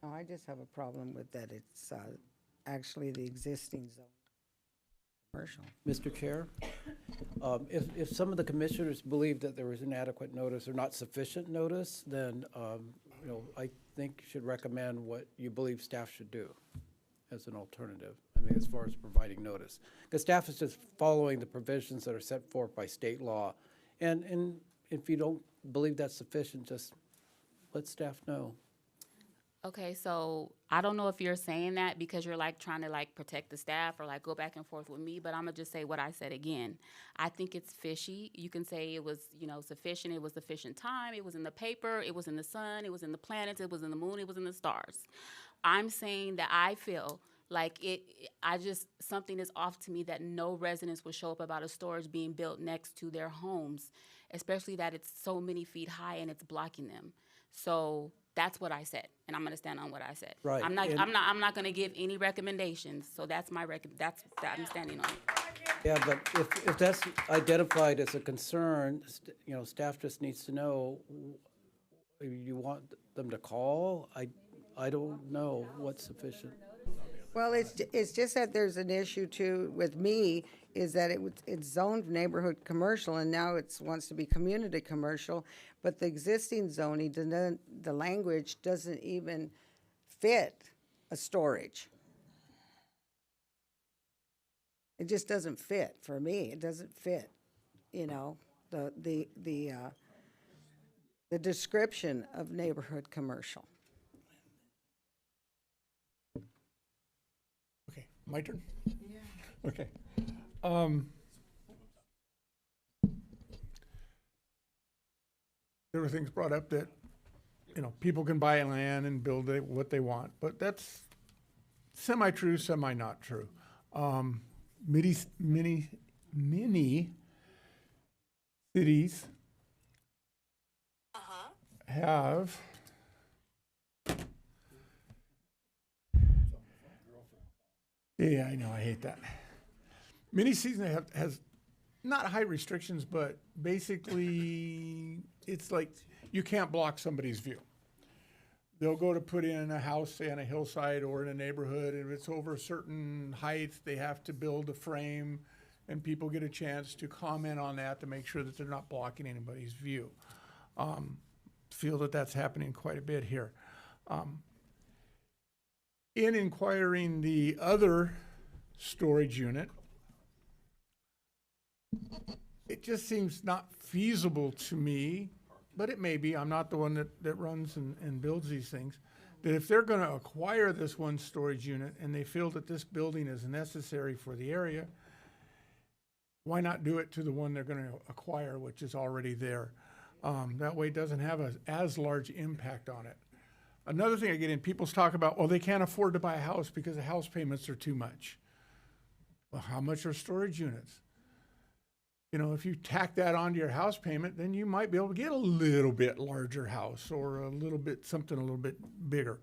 Oh, I just have a problem with that. It's actually the existing zone commercial. Mr. Chair, if some of the commissioners believe that there was inadequate notice or not sufficient notice, then I think you should recommend what you believe staff should do as an alternative. I mean, as far as providing notice, because staff is just following the provisions that are set forth by state law, and if you don't believe that's sufficient, just let staff know. Okay, so I don't know if you're saying that because you're trying to protect the staff or go back and forth with me, but I'm gonna just say what I said again. I think it's fishy. You can say it was, sufficient. It was sufficient time. It was in the paper. It was in the sun. It was in the planets. It was in the moon. It was in the stars. I'm saying that I feel like something is off to me that no residents will show up about a storage being built next to their homes, especially that it's so many feet high and it's blocking them. So that's what I said, and I'm going to stand on what I said. Right. I'm not going to give any recommendations. So that's my that's I'm standing on. Yeah, but if that's identified as a concern, staff just needs to know. You want them to call? I don't know what's sufficient. Well, it's just that there's an issue too with me, is that it's zoned neighborhood commercial, and now it wants to be community commercial, but the existing zoning, the language doesn't even fit a storage. It just doesn't fit for me. It doesn't fit, the description of neighborhood commercial. Okay, my turn? Yeah. Okay. There were things brought up that, people can buy land and build what they want, but that's semi-true, semi-not true. Many cities have yeah, I know, I hate that. Many cities has not high restrictions, but basically it's like you can't block somebody's view. They'll go to put in a house, say on a hillside or in a neighborhood, and if it's over a certain height, they have to build a frame, and people get a chance to comment on that to make sure that they're not blocking anybody's view. Feel that that's happening quite a bit here. In inquiring the other storage unit, it just seems not feasible to me, but it may be. I'm not the one that runs and builds these things. That if they're going to acquire this one storage unit and they feel that this building is necessary for the area, why not do it to the one they're going to acquire, which is already there? That way it doesn't have as large impact on it. Another thing I get in, people's talk about, well, they can't afford to buy a house because the house payments are too much. Well, how much are storage units? You know, if you tack that onto your house payment, then you might be able to get a little bit larger house or a little bit, something a little bit bigger.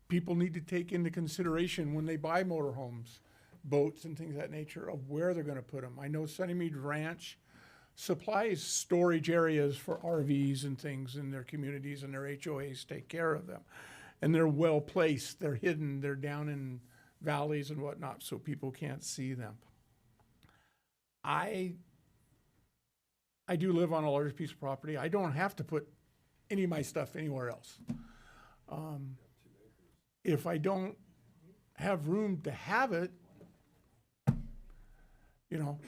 People need to take into consideration when they buy motorhomes, boats and things of that nature of where they're gonna put them. I know Sunnymead Ranch supplies storage areas for RVs and things in their communities, and their HOAs take care of them. And they're well placed, they're hidden, they're down in valleys and whatnot, so people can't see them. I do live on a large piece of property. I don't have to put any of my stuff anywhere else. If I don't have room to have it, you know,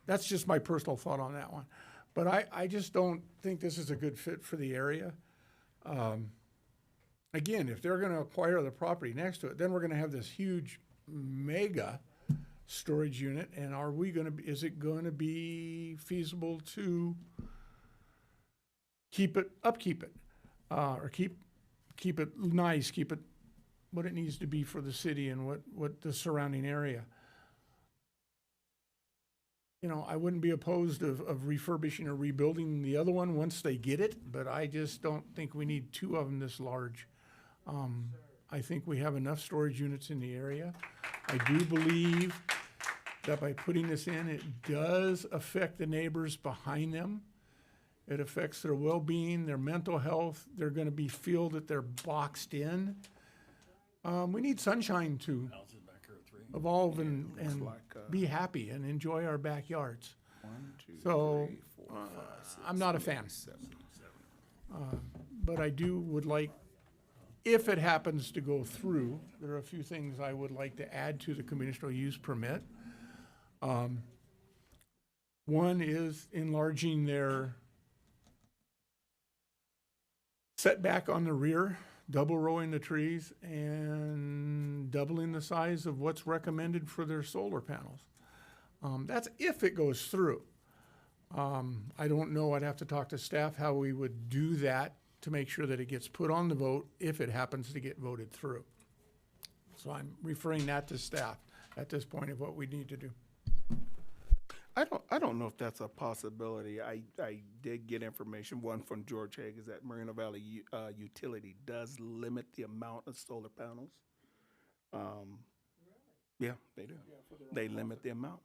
that's just my personal thought on that one. But I just don't think this is a good fit for the area. Again, if they're gonna acquire the property next to it, then we're gonna have this huge mega storage unit, and is it gonna be feasible to upkeep it, or keep it nice, keep it what it needs to be for the city and what the surrounding area. You know, I wouldn't be opposed of refurbishing or rebuilding the other one once they get it, but I just don't think we need two of them this large. I think we have enough storage units in the area. I do believe that by putting this in, it does affect the neighbors behind them. It affects their well-being, their mental health. They're gonna feel that they're boxed in. We need sunshine to evolve and be happy and enjoy our backyards. So I'm not a fan. But I would like, if it happens to go through, there are a few things I would like to add to the conditional use permit. One is enlarging their setback on the rear, double rowing the trees, and doubling the size of what's recommended for their solar panels. That's if it goes through. I don't know, I'd have to talk to staff how we would do that to make sure that it gets put on the vote if it happens to get voted through. So I'm referring that to staff at this point of what we need to do. I don't know if that's a possibility. I did get information, one from George Haig, is that Moreno Valley Utility does limit the amount of solar panels. Yeah, they do. They limit the amount.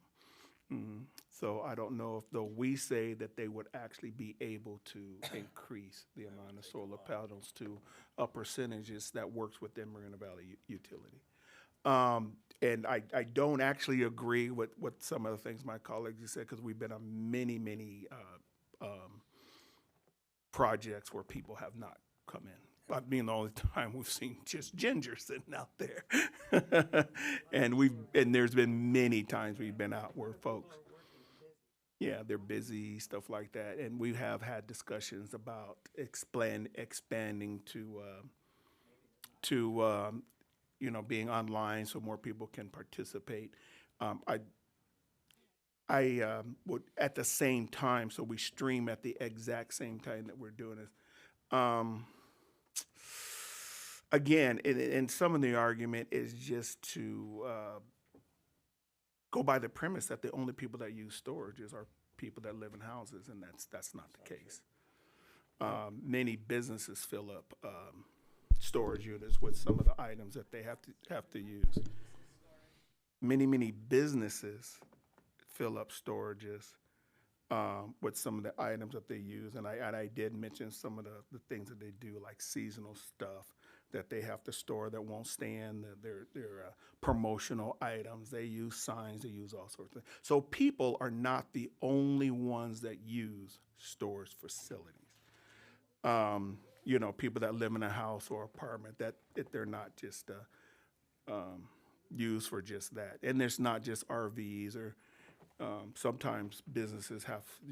So I don't know if, though we say that they would actually be able to increase the amount of solar panels to a percentages that works within Moreno Valley Utility. And I don't actually agree with some of the things my colleagues have said, because we've been on many projects where people have not come in. I mean, all the time we've seen just Ginger sitting out there. and there's been many times we've been out where folks, yeah, they're busy, stuff like that. And we have had discussions about expanding to you know, being online so more people can participate. I would, at the same time, so we stream at the exact same time that we're doing this. Again, and some of the argument is just to go by the premise that the only people that use storages are people that live in houses, and that's not the case. Many businesses fill up storage units with some of the items that they have to use. Many businesses fill up storages with some of the items that they use, and I did mention some of the things that they do, like seasonal stuff that they have to store that won't stand, their promotional items. They use signs, they use all sorts of things. So people are not the only ones that use storage facilities. You know, people that live in a house or apartment, that they're not just used for just that. And there's not just RVs, or sometimes businesses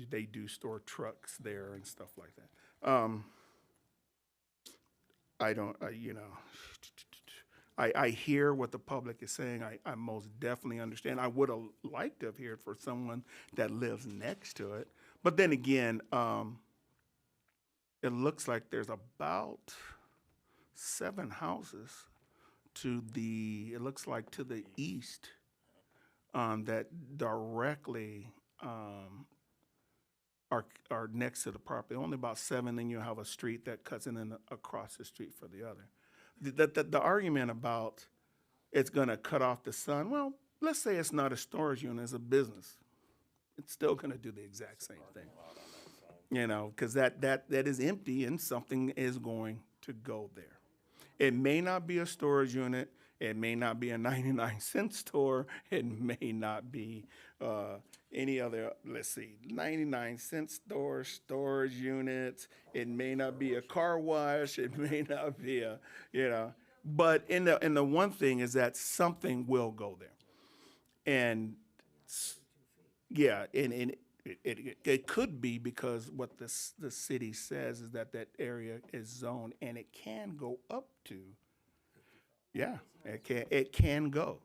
they do store trucks there and stuff like that. I hear what the public is saying. I most definitely understand. I would have liked to have heard for someone that lives next to it. But then again, it looks like there's about 7 houses to the, it looks like to the east, that directly are next to the property. Only about 7, then you have a street that cuts in and across the street for the other. The argument about it's going to cut off the sun, well, let's say it's not a storage unit, it's a business. It's still going to do the exact same thing. You know, because that is empty and something is going to go there. It may not be a storage unit. It may not be a 99-cent store. It may not be any other, 99-cent store, storage units. It may not be a car wash. It may not be a, but in the one thing is that something will go there. And yeah, and it could be because what the city says is that area is zoned and it can go up to, yeah, it can go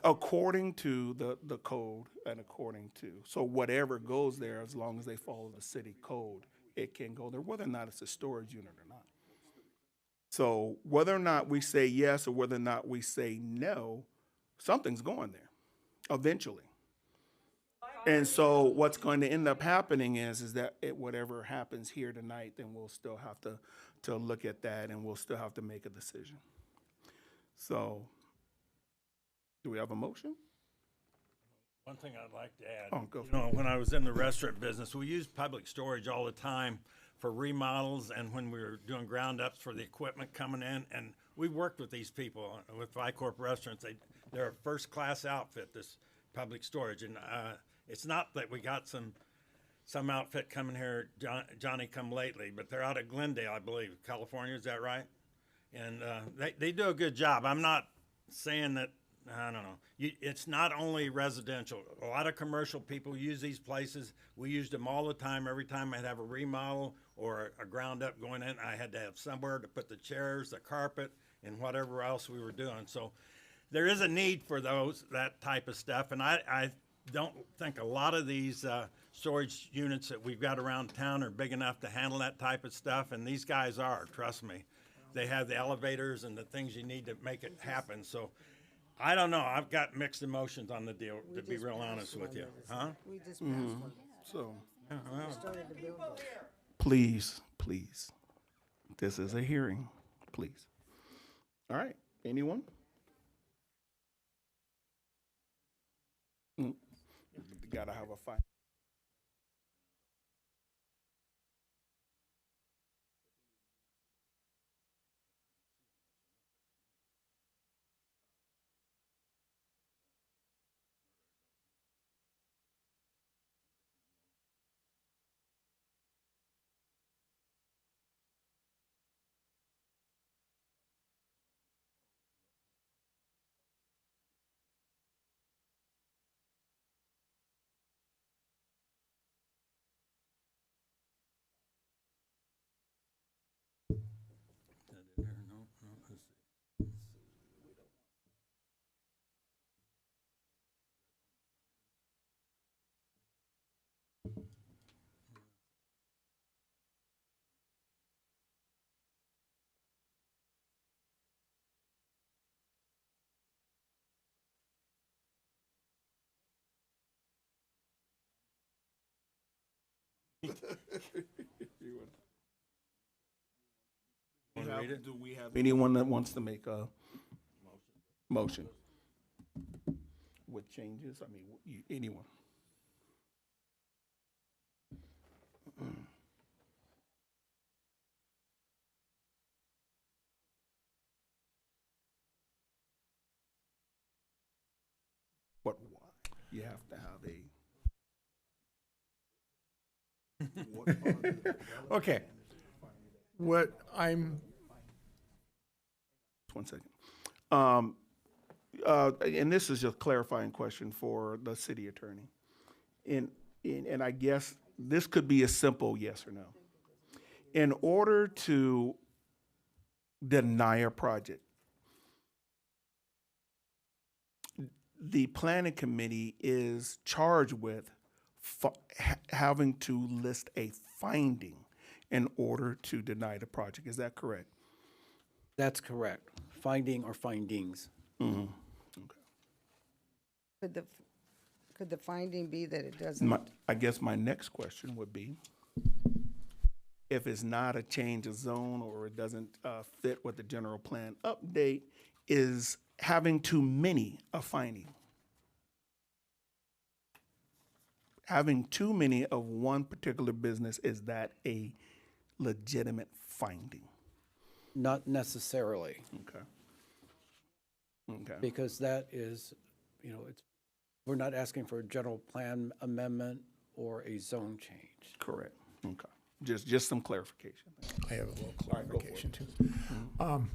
according to the code and according to, so whatever goes there, as long as they follow the city code, it can go there, whether or not it's a storage unit or not. So whether or not we say yes or whether or not we say no, something's going there eventually. And so what's going to end up happening is that whatever happens here tonight, then we'll still have to look at that and we'll still have to make a decision. So do we have a motion? One thing I'd like to add, Oh, go for it. when I was in the restaurant business, we used public storage all the time for remodels and when we were doing ground ups for the equipment coming in. And we worked with these people with Vicorp Restaurants. They're a first class outfit, this public storage. And it's not that we got some outfit coming here, Johnny come lately, but they're out of Glendale, I believe, California. Is that right? And they do a good job. I'm not saying that, I don't know. It's not only residential. A lot of commercial people use these places. We used them all the time. Every time I'd have a remodel or a ground up going in, I had to have somewhere to put the chairs, the carpet, and whatever else we were doing. So there is a need for that type of stuff. And I don't think a lot of these storage units that we've got around town are big enough to handle that type of stuff. And these guys are, trust me. They have the elevators and the things you need to make it happen. So I don't know. I've got mixed emotions on the deal, to be real honest with you. Huh? We just passed one. So We started to build those. please, this is a hearing, please. All right, anyone? Gotta have a fight. Do we have anyone that wants to make a motion with changes? I mean, anyone? But why? You have to have a. Okay. What I'm. 1 second. And this is just a clarifying question for the city attorney. And I guess this could be a simple yes or no. In order to deny a project, the planning committee is charged with having to list a finding in order to deny the project. Is that correct? That's correct. Finding or findings. Mm-hmm. Could the finding be that it doesn't? I guess my next question would be, if it's not a change of zone or it doesn't fit with the general plan update, is having too many a finding? Having too many of one particular business, is that a legitimate finding? Not necessarily. Okay. Okay. Because that is, we're not asking for a general plan amendment or a zone change. Correct. Okay. Just some clarification. I have a little clarification too.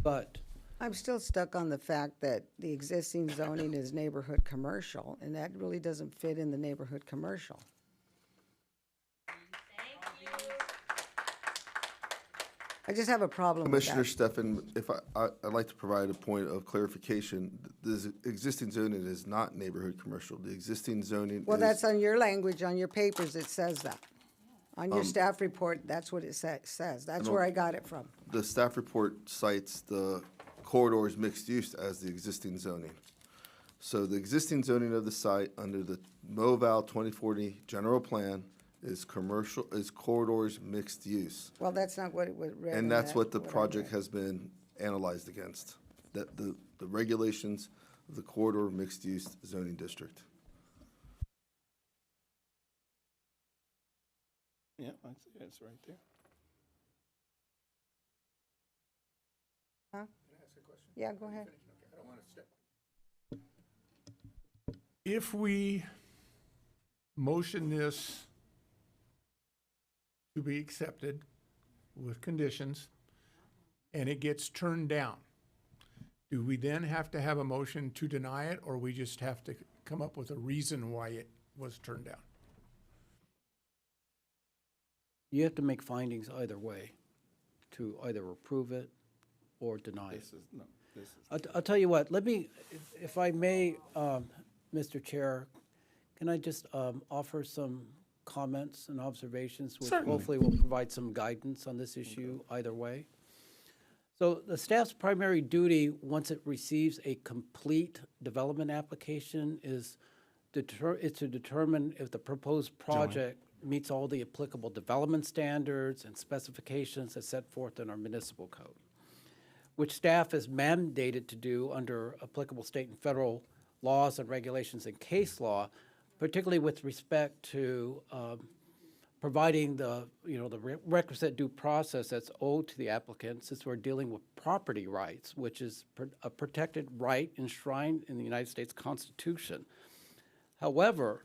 But I'm still stuck on the fact that the existing zoning is neighborhood commercial, and that really doesn't fit in the neighborhood commercial. I just have a problem with Commissioner that. Steffen, if I'd like to provide a point of clarification. The existing zoning is not neighborhood commercial. The existing zoning Well, is. that's on your language, on your papers, it says that. On your staff report, that's what it says. That's where I got it from. The staff report cites the corridors mixed use as the existing zoning. So the existing zoning of the site under the MoVal 2040 general plan is corridors mixed use. Well, that's not what it was read. And in that's that- what the I project read. has been analyzed against, that the regulations of the corridor mixed use zoning district. Yeah, I see it's right there. Huh? Yeah, go ahead. If we motion this to be accepted with conditions and it gets turned down, do we then have to have a motion to deny it, or we just have to come up with a reason why it was turned down? you have to make findings either way, to either approve it or deny it. I'll tell you what, let me, if I may, Mr. Chair, can I just offer some comments and observations, which Certainly. hopefully will provide some guidance on this issue either way? So the staff's primary duty, once it receives a complete development application, is to determine if the proposed project meets all the applicable development standards and specifications as set forth in our municipal code, which staff is mandated to do under applicable state and federal laws and regulations and case law, particularly with respect to providing the requisite due process that's owed to the applicant, since we're dealing with property rights, which is a protected right enshrined in the United States Constitution. However,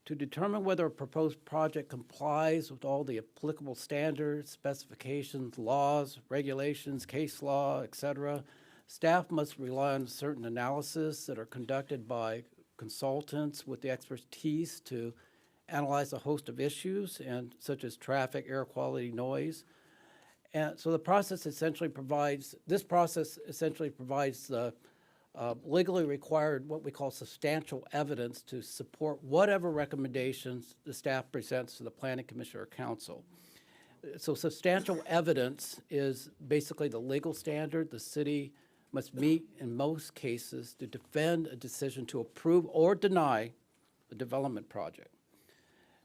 to determine whether a proposed project complies with all the applicable standards, specifications, laws, regulations, case law, et cetera, staff must rely on certain analysis that are conducted by consultants with the expertise to analyze a host of issues, and such as traffic, air quality, noise. And so the process essentially provides the legally required, what we call substantial evidence, to support whatever recommendations the staff presents to the Planning Commission or Council. So substantial evidence is basically the legal standard the city must meet in most cases to defend a decision to approve or deny a development project.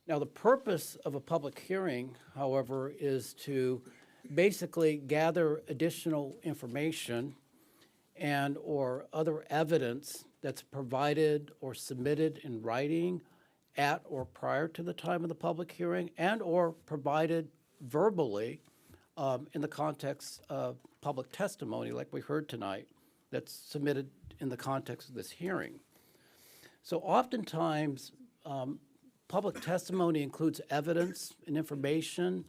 Now, the purpose of a public hearing, however, is to basically gather additional information and or other evidence that's provided or submitted in writing at or prior to the time of the public hearing, and or provided verbally in the context of public testimony like we heard tonight, that's submitted in the context of this hearing. So oftentimes, public testimony includes evidence and information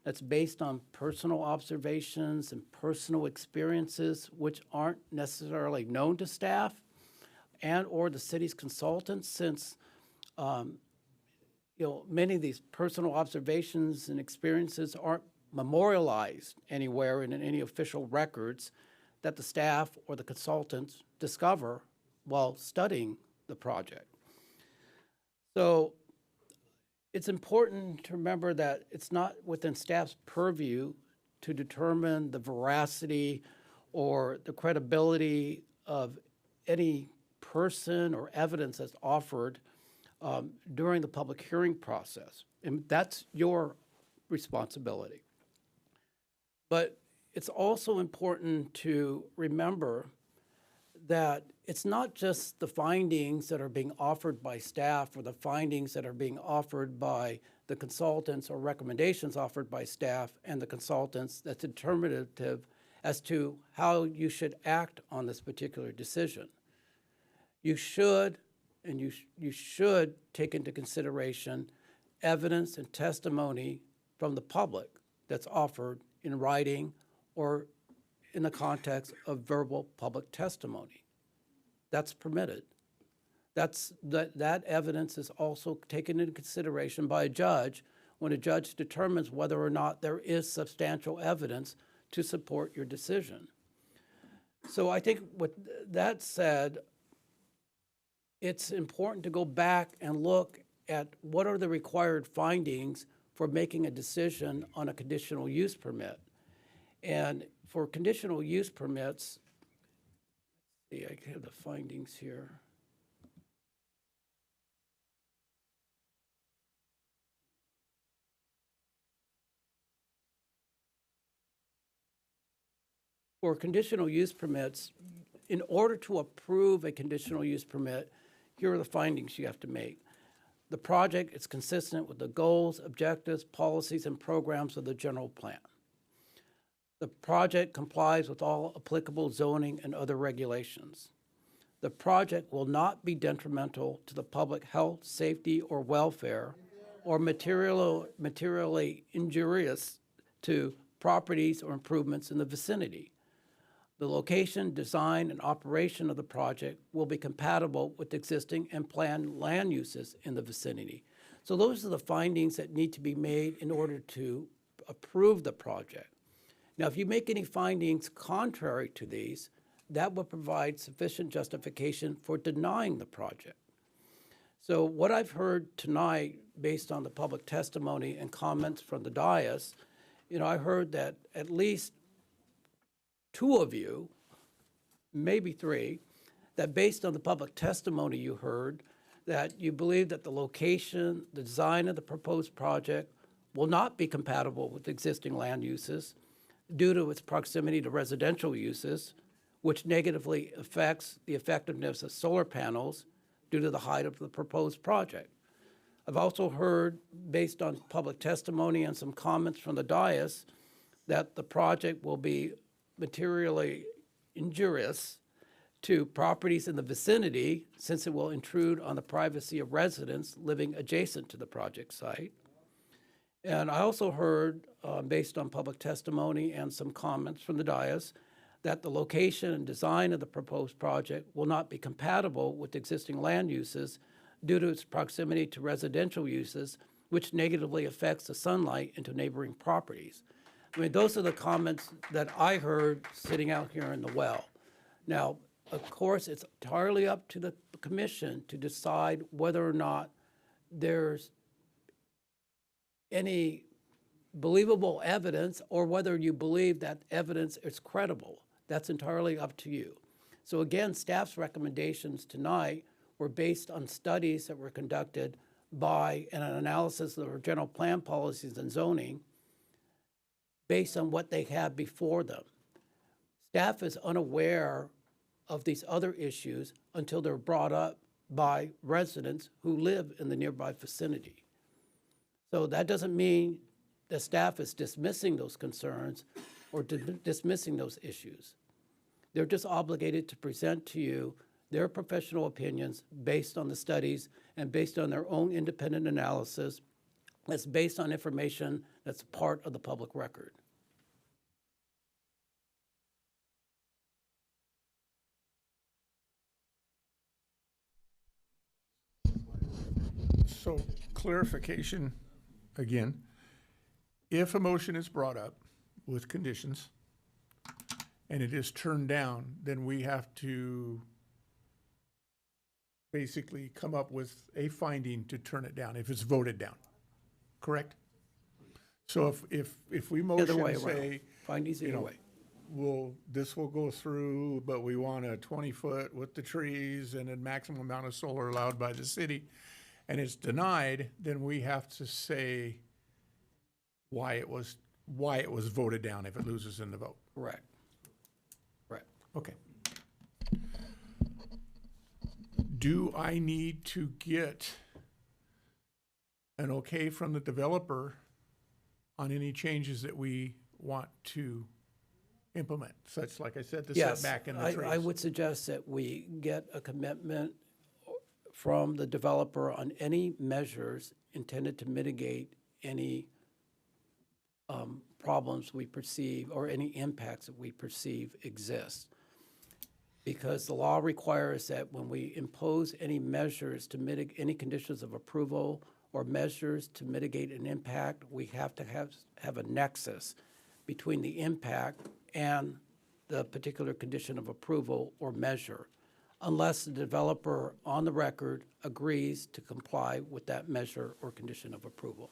that's based on personal observations and personal experiences which aren't necessarily known to staff and or the city's consultants, since many of these personal observations and experiences aren't memorialized anywhere in any official records that the staff or the consultants discover while studying the project. So it's important to remember that it's not within staff's purview to determine the veracity or the credibility of any person or evidence that's offered during the public hearing process. And that's your responsibility. But it's also important to remember that it's not just the findings that are being offered by staff or the findings that are being offered by the consultants or recommendations offered by staff and the consultants that's determinative as to how you should act on this particular decision. You should, and you should take into consideration evidence and testimony from the public that's offered in writing or in the context of verbal public testimony. That's permitted. That evidence is also taken into consideration by a judge when a judge determines whether or not there is substantial evidence to support your decision. So I think with that said, it's important to go back and look at what are the required findings for making a decision on a conditional use permit. And for conditional use permits, let's see, I have the findings here. For conditional use permits, in order to approve a conditional use permit, here are the findings you have to make. The project is consistent with the goals, objectives, policies, and programs of the general plan. The project complies with all applicable zoning and other regulations. The project will not be detrimental to the public health, safety, or welfare, or materially injurious to properties or improvements in the vicinity. The location, design, and operation of the project will be compatible with existing and planned land uses in the vicinity. So those are the findings that need to be made in order to approve the project. Now, if you make any findings contrary to these, that will provide sufficient justification for denying the project. So what I've heard tonight, based on the public testimony and comments from the dais, I heard that at least two of you, maybe three, that based on the public testimony you heard, that you believe that the location, the design of the proposed project will not be compatible with existing land uses due to its proximity to residential uses, which negatively affects the effectiveness of solar panels due to the height of the proposed project. I've also heard, based on public testimony and some comments from the dais, that the project will be materially injurious to properties in the vicinity since it will intrude on the privacy of residents living adjacent to the project site. And I also heard, based on public testimony and some comments from the dais, that the location and design of the proposed project will not be compatible with existing land uses due to its proximity to residential uses, which negatively affects the sunlight into neighboring properties. I mean, those are the comments that I heard sitting out here in the well. Now, of course, it's entirely up to the commission to decide whether or not there's any believable evidence or whether you believe that evidence is credible. That's entirely up to you. So again, staff's recommendations tonight were based on studies that were conducted by an analysis of our general plan policies and zoning based on what they had before them. Staff is unaware of these other issues until they're brought up by residents who live in the nearby vicinity. So that doesn't mean the staff is dismissing those concerns or dismissing those issues. They're just obligated to present to you their professional opinions based on the studies and based on their own independent analysis that's based on information that's part of the public record. So clarification again, if a motion is brought up with conditions and it is turned down, then we have to basically come up with a finding to turn it down if it's voted down, correct? So if we motion Either way say, around. Findings either way. this will go through, but we want a 20-foot with the trees and a maximum amount of solar allowed by the city, and it's denied, then we have to say why it was voted down if it loses in the vote. Correct. Correct. Okay. Do I need to get an okay from the developer on any changes that we want to implement, such, like I said, the Yes, setback and the trees? I would suggest that we get a commitment from the developer on any measures intended to mitigate any problems we perceive or any impacts that we perceive exist. Because the law requires that when we impose any measures to mitigate any conditions of approval or measures to mitigate an impact, we have to have a nexus between the impact and the particular condition of approval or measure, unless the developer on the record agrees to comply with that measure or condition of approval.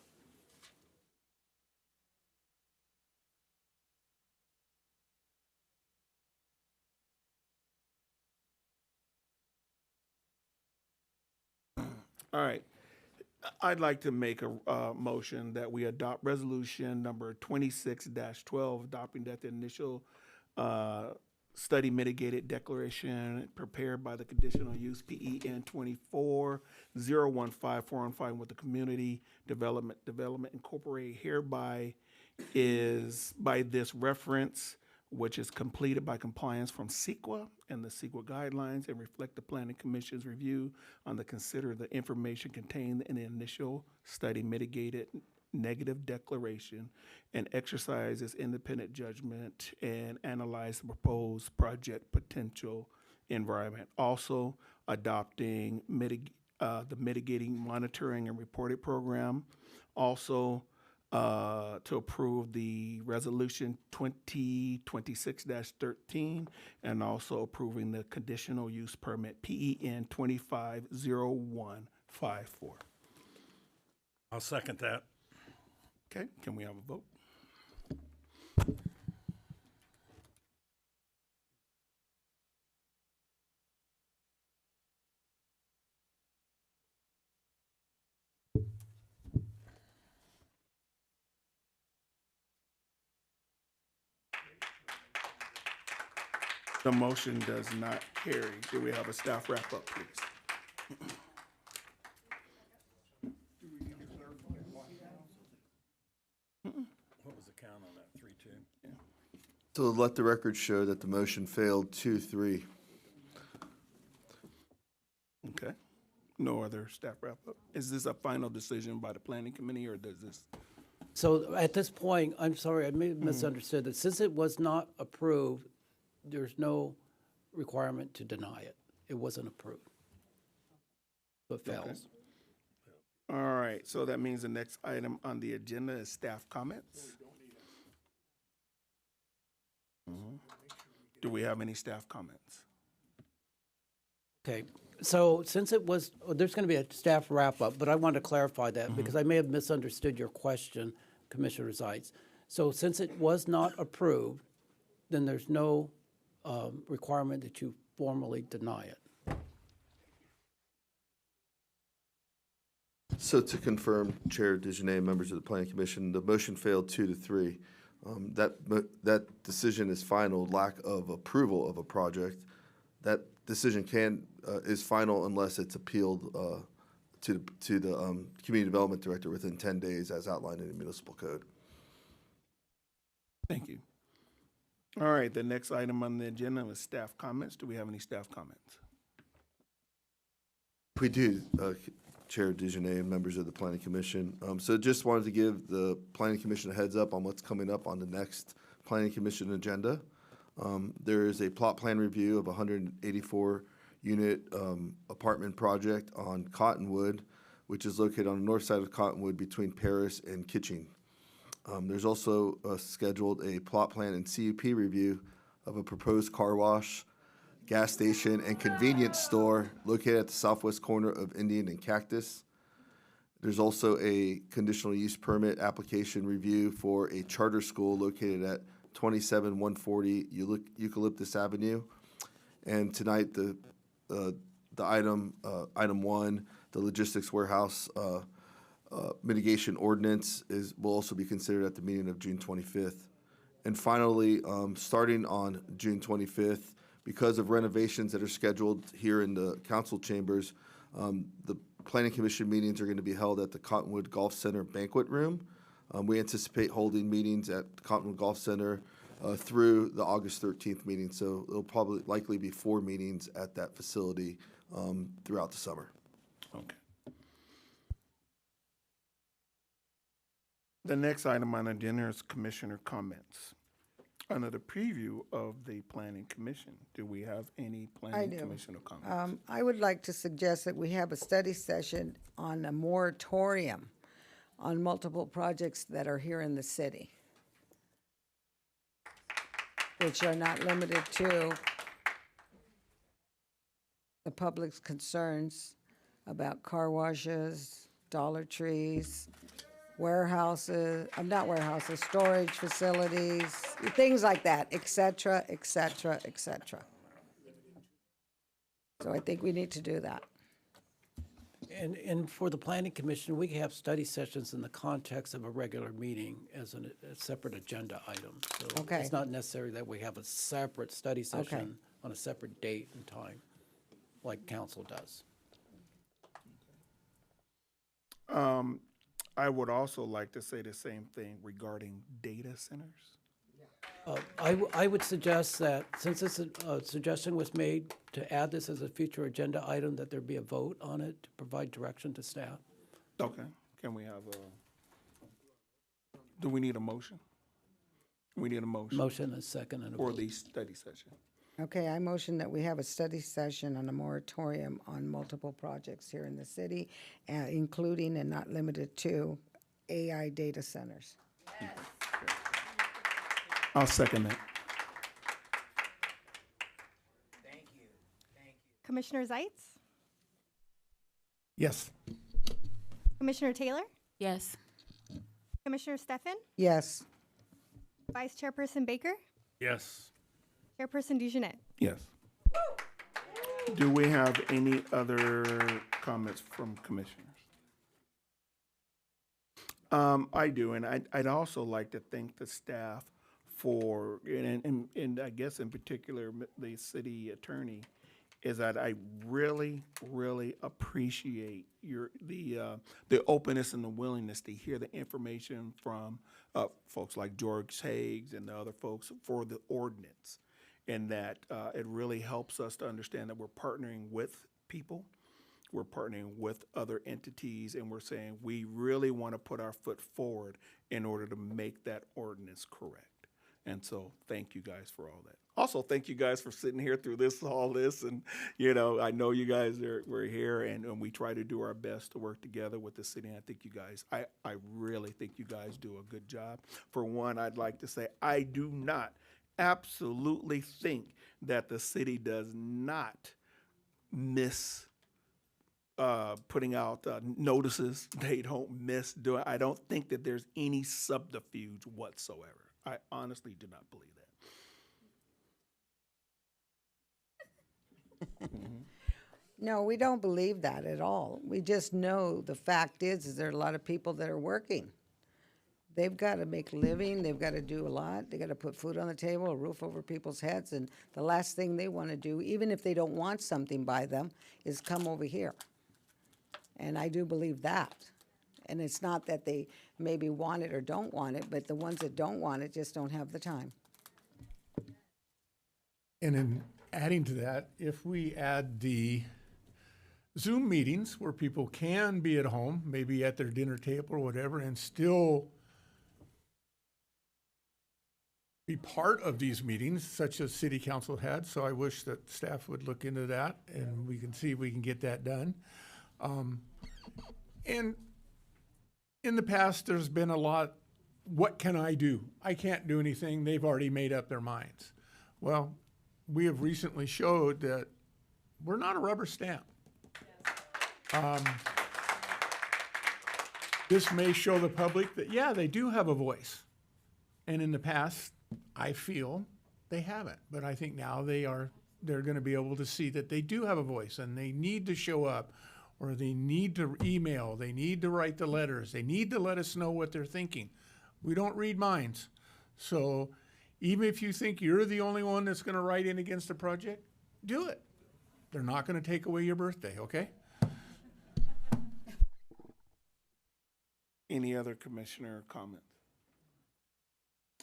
All right. I'd like to make a motion that we adopt resolution number 26-12, adopting that the initial study mitigated declaration prepared by the conditional use PEN 24-015-415 with the Community Development Incorporated hereby is by this reference, which is completed by compliance from CEQA and the CEQA guidelines and reflect the Planning Commission's review on the consider the information contained in the initial study mitigated negative declaration and exercise its independent judgment and analyze the proposed project potential environment. Also adopting the mitigating monitoring and reporting program. Also to approve the resolution 2026-13 and also approving the conditional use permit PEN 250154. I'll second that. Okay, can we have a vote? The motion does not carry. Do we have a staff wrap up, please? What was the count on that? 3-2? Yeah. So let the record show that the motion failed 2-3. Okay. No other staff wrap up. Is this a final decision by the planning committee or does this? So at this point, I'm sorry, I may have misunderstood that. Since it was not approved, there's no requirement to deny it. It wasn't approved. So it fails. Okay. All right, so that means the next item on the agenda is staff comments. Do we have any staff comments? Okay, so since it was, there's going to be a staff wrap-up, but I want to clarify that because I may have misunderstood your question, Commissioner Zeitz. So since it was not approved, then there's no requirement that you formally deny it. So to confirm, Chair Dejanay, members of the Planning Commission, the motion failed 2-3. That decision is final, lack of approval of a project. That decision is final unless it's appealed to the Community Development Director within 10 days as outlined in the municipal code. Thank you. All right, the next item on the agenda is staff comments. Do we have any staff comments? We do, Chair Dejanay and members of the Planning Commission. So just wanted to give the Planning Commission a heads up on what's coming up on the next Planning Commission agenda. There is a plot plan review of a 184-unit apartment project on Cottonwood, which is located on the north side of Cottonwood between Paris and Kitching. There's also scheduled a plot plan and CUP review of a proposed car wash, gas station, and convenience store located at the southwest corner of Indian and Cactus. There's also a conditional use permit application review for a charter school located at 27-140 Eucalyptus Avenue. And tonight, the item 1, the logistics warehouse mitigation ordinance will also be considered at the meeting of June 25th. And finally, starting on June 25th, because of renovations that are scheduled here in the council chambers, the Planning Commission meetings are going to be held at the Cottonwood Golf Center banquet room. We anticipate holding meetings at the Cottonwood Golf Center through the August 13th meeting, so it'll probably likely be 4 meetings at that facility throughout the summer. Okay. The next item on the agenda is commissioner comments. Under the preview of the Planning Commission, do we have any Planning Commissioner comments? I would like to suggest that we have a study session on a moratorium on multiple projects that are here in the city, which are not limited to the public's concerns about car washes, Dollar Trees, warehouses, not warehouses, storage facilities, things like that, et cetera, et cetera, et cetera. So I think we need to do that. And for the Planning Commission, we have study sessions in the context of a regular meeting as a separate agenda item. So Okay. it's not necessary that we have a separate study session on a separate date and time, like council does. I would also like to say the same thing regarding data centers. I would suggest that, since this suggestion was made to add this as a future agenda item, that there be a vote on it to provide direction to staff. Okay, can we have do we need a motion? We need a motion. Motion, a second, and a For vote. the study session. Okay, I motion that we have a study session on a moratorium on multiple projects here in the city, including and not limited to AI data centers. I'll second that. Commissioner Zeitz? Yes. Commissioner Taylor? Yes. Commissioner Stefan? Yes. Vice Chairperson Baker? Yes. Chairperson DeJeanette? Yes. Do we have any other comments from commissioners? I do, and I'd also like to thank the staff for, and I guess in particular, the city attorney, is that I really, really appreciate the openness and the willingness to hear the information from folks like George Hagues and the other folks for the ordinance. And that it really helps us to understand that we're partnering with people, we're partnering with other entities, and we're saying we really want to put our foot forward in order to make that ordinance correct. And so thank you guys for all that. Also, thank you guys for sitting here through all this. And, I know you guys were here, and we try to do our best to work together with the city. And I think you guys, I really think you guys do a good job. For one, I'd like to say I do not absolutely think that the city does not miss putting out notices. They don't miss doing. I don't think that there's any subterfuge whatsoever. I honestly do not believe that. No, we don't believe that at all. We just know the fact is there are a lot of people that are working. They've got to make a living, they've got to do a lot, they got to put food on the table, a roof over people's heads, and the last thing they want to do, even if they don't want something by them, is come over here. And I do believe that. And it's not that they maybe want it or don't want it, but the ones that don't want it just don't have the time. And in adding to that, if we add the Zoom meetings where people can be at home, maybe at their dinner table or whatever, and still be part of these meetings, such as City Council had. So I wish that staff would look into that, and we can see if we can get that done. And in the past, there's been a lot, what can I do? I can't do anything. They've already made up their minds. Well, we have recently showed that we're not a rubber stamp. This may show the public that, yeah, they do have a voice. And in the past, I feel they haven't, but I think now they're going to be able to see that they do have a voice and they need to show up, or they need to email, they need to write the letters, they need to let us know what they're thinking. We don't read minds. So even if you think you're the only one that's going to write in against the project, do it. They're not going to take away your birthday, okay? Any other commissioner comments?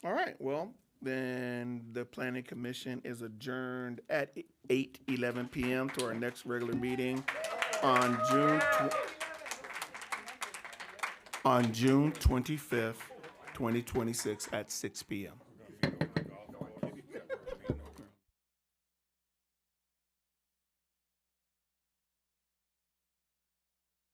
All right, well, then the planning commission is adjourned at 8:11 p.m. to our next regular meeting on June 25th, 2026 at 6 p.m.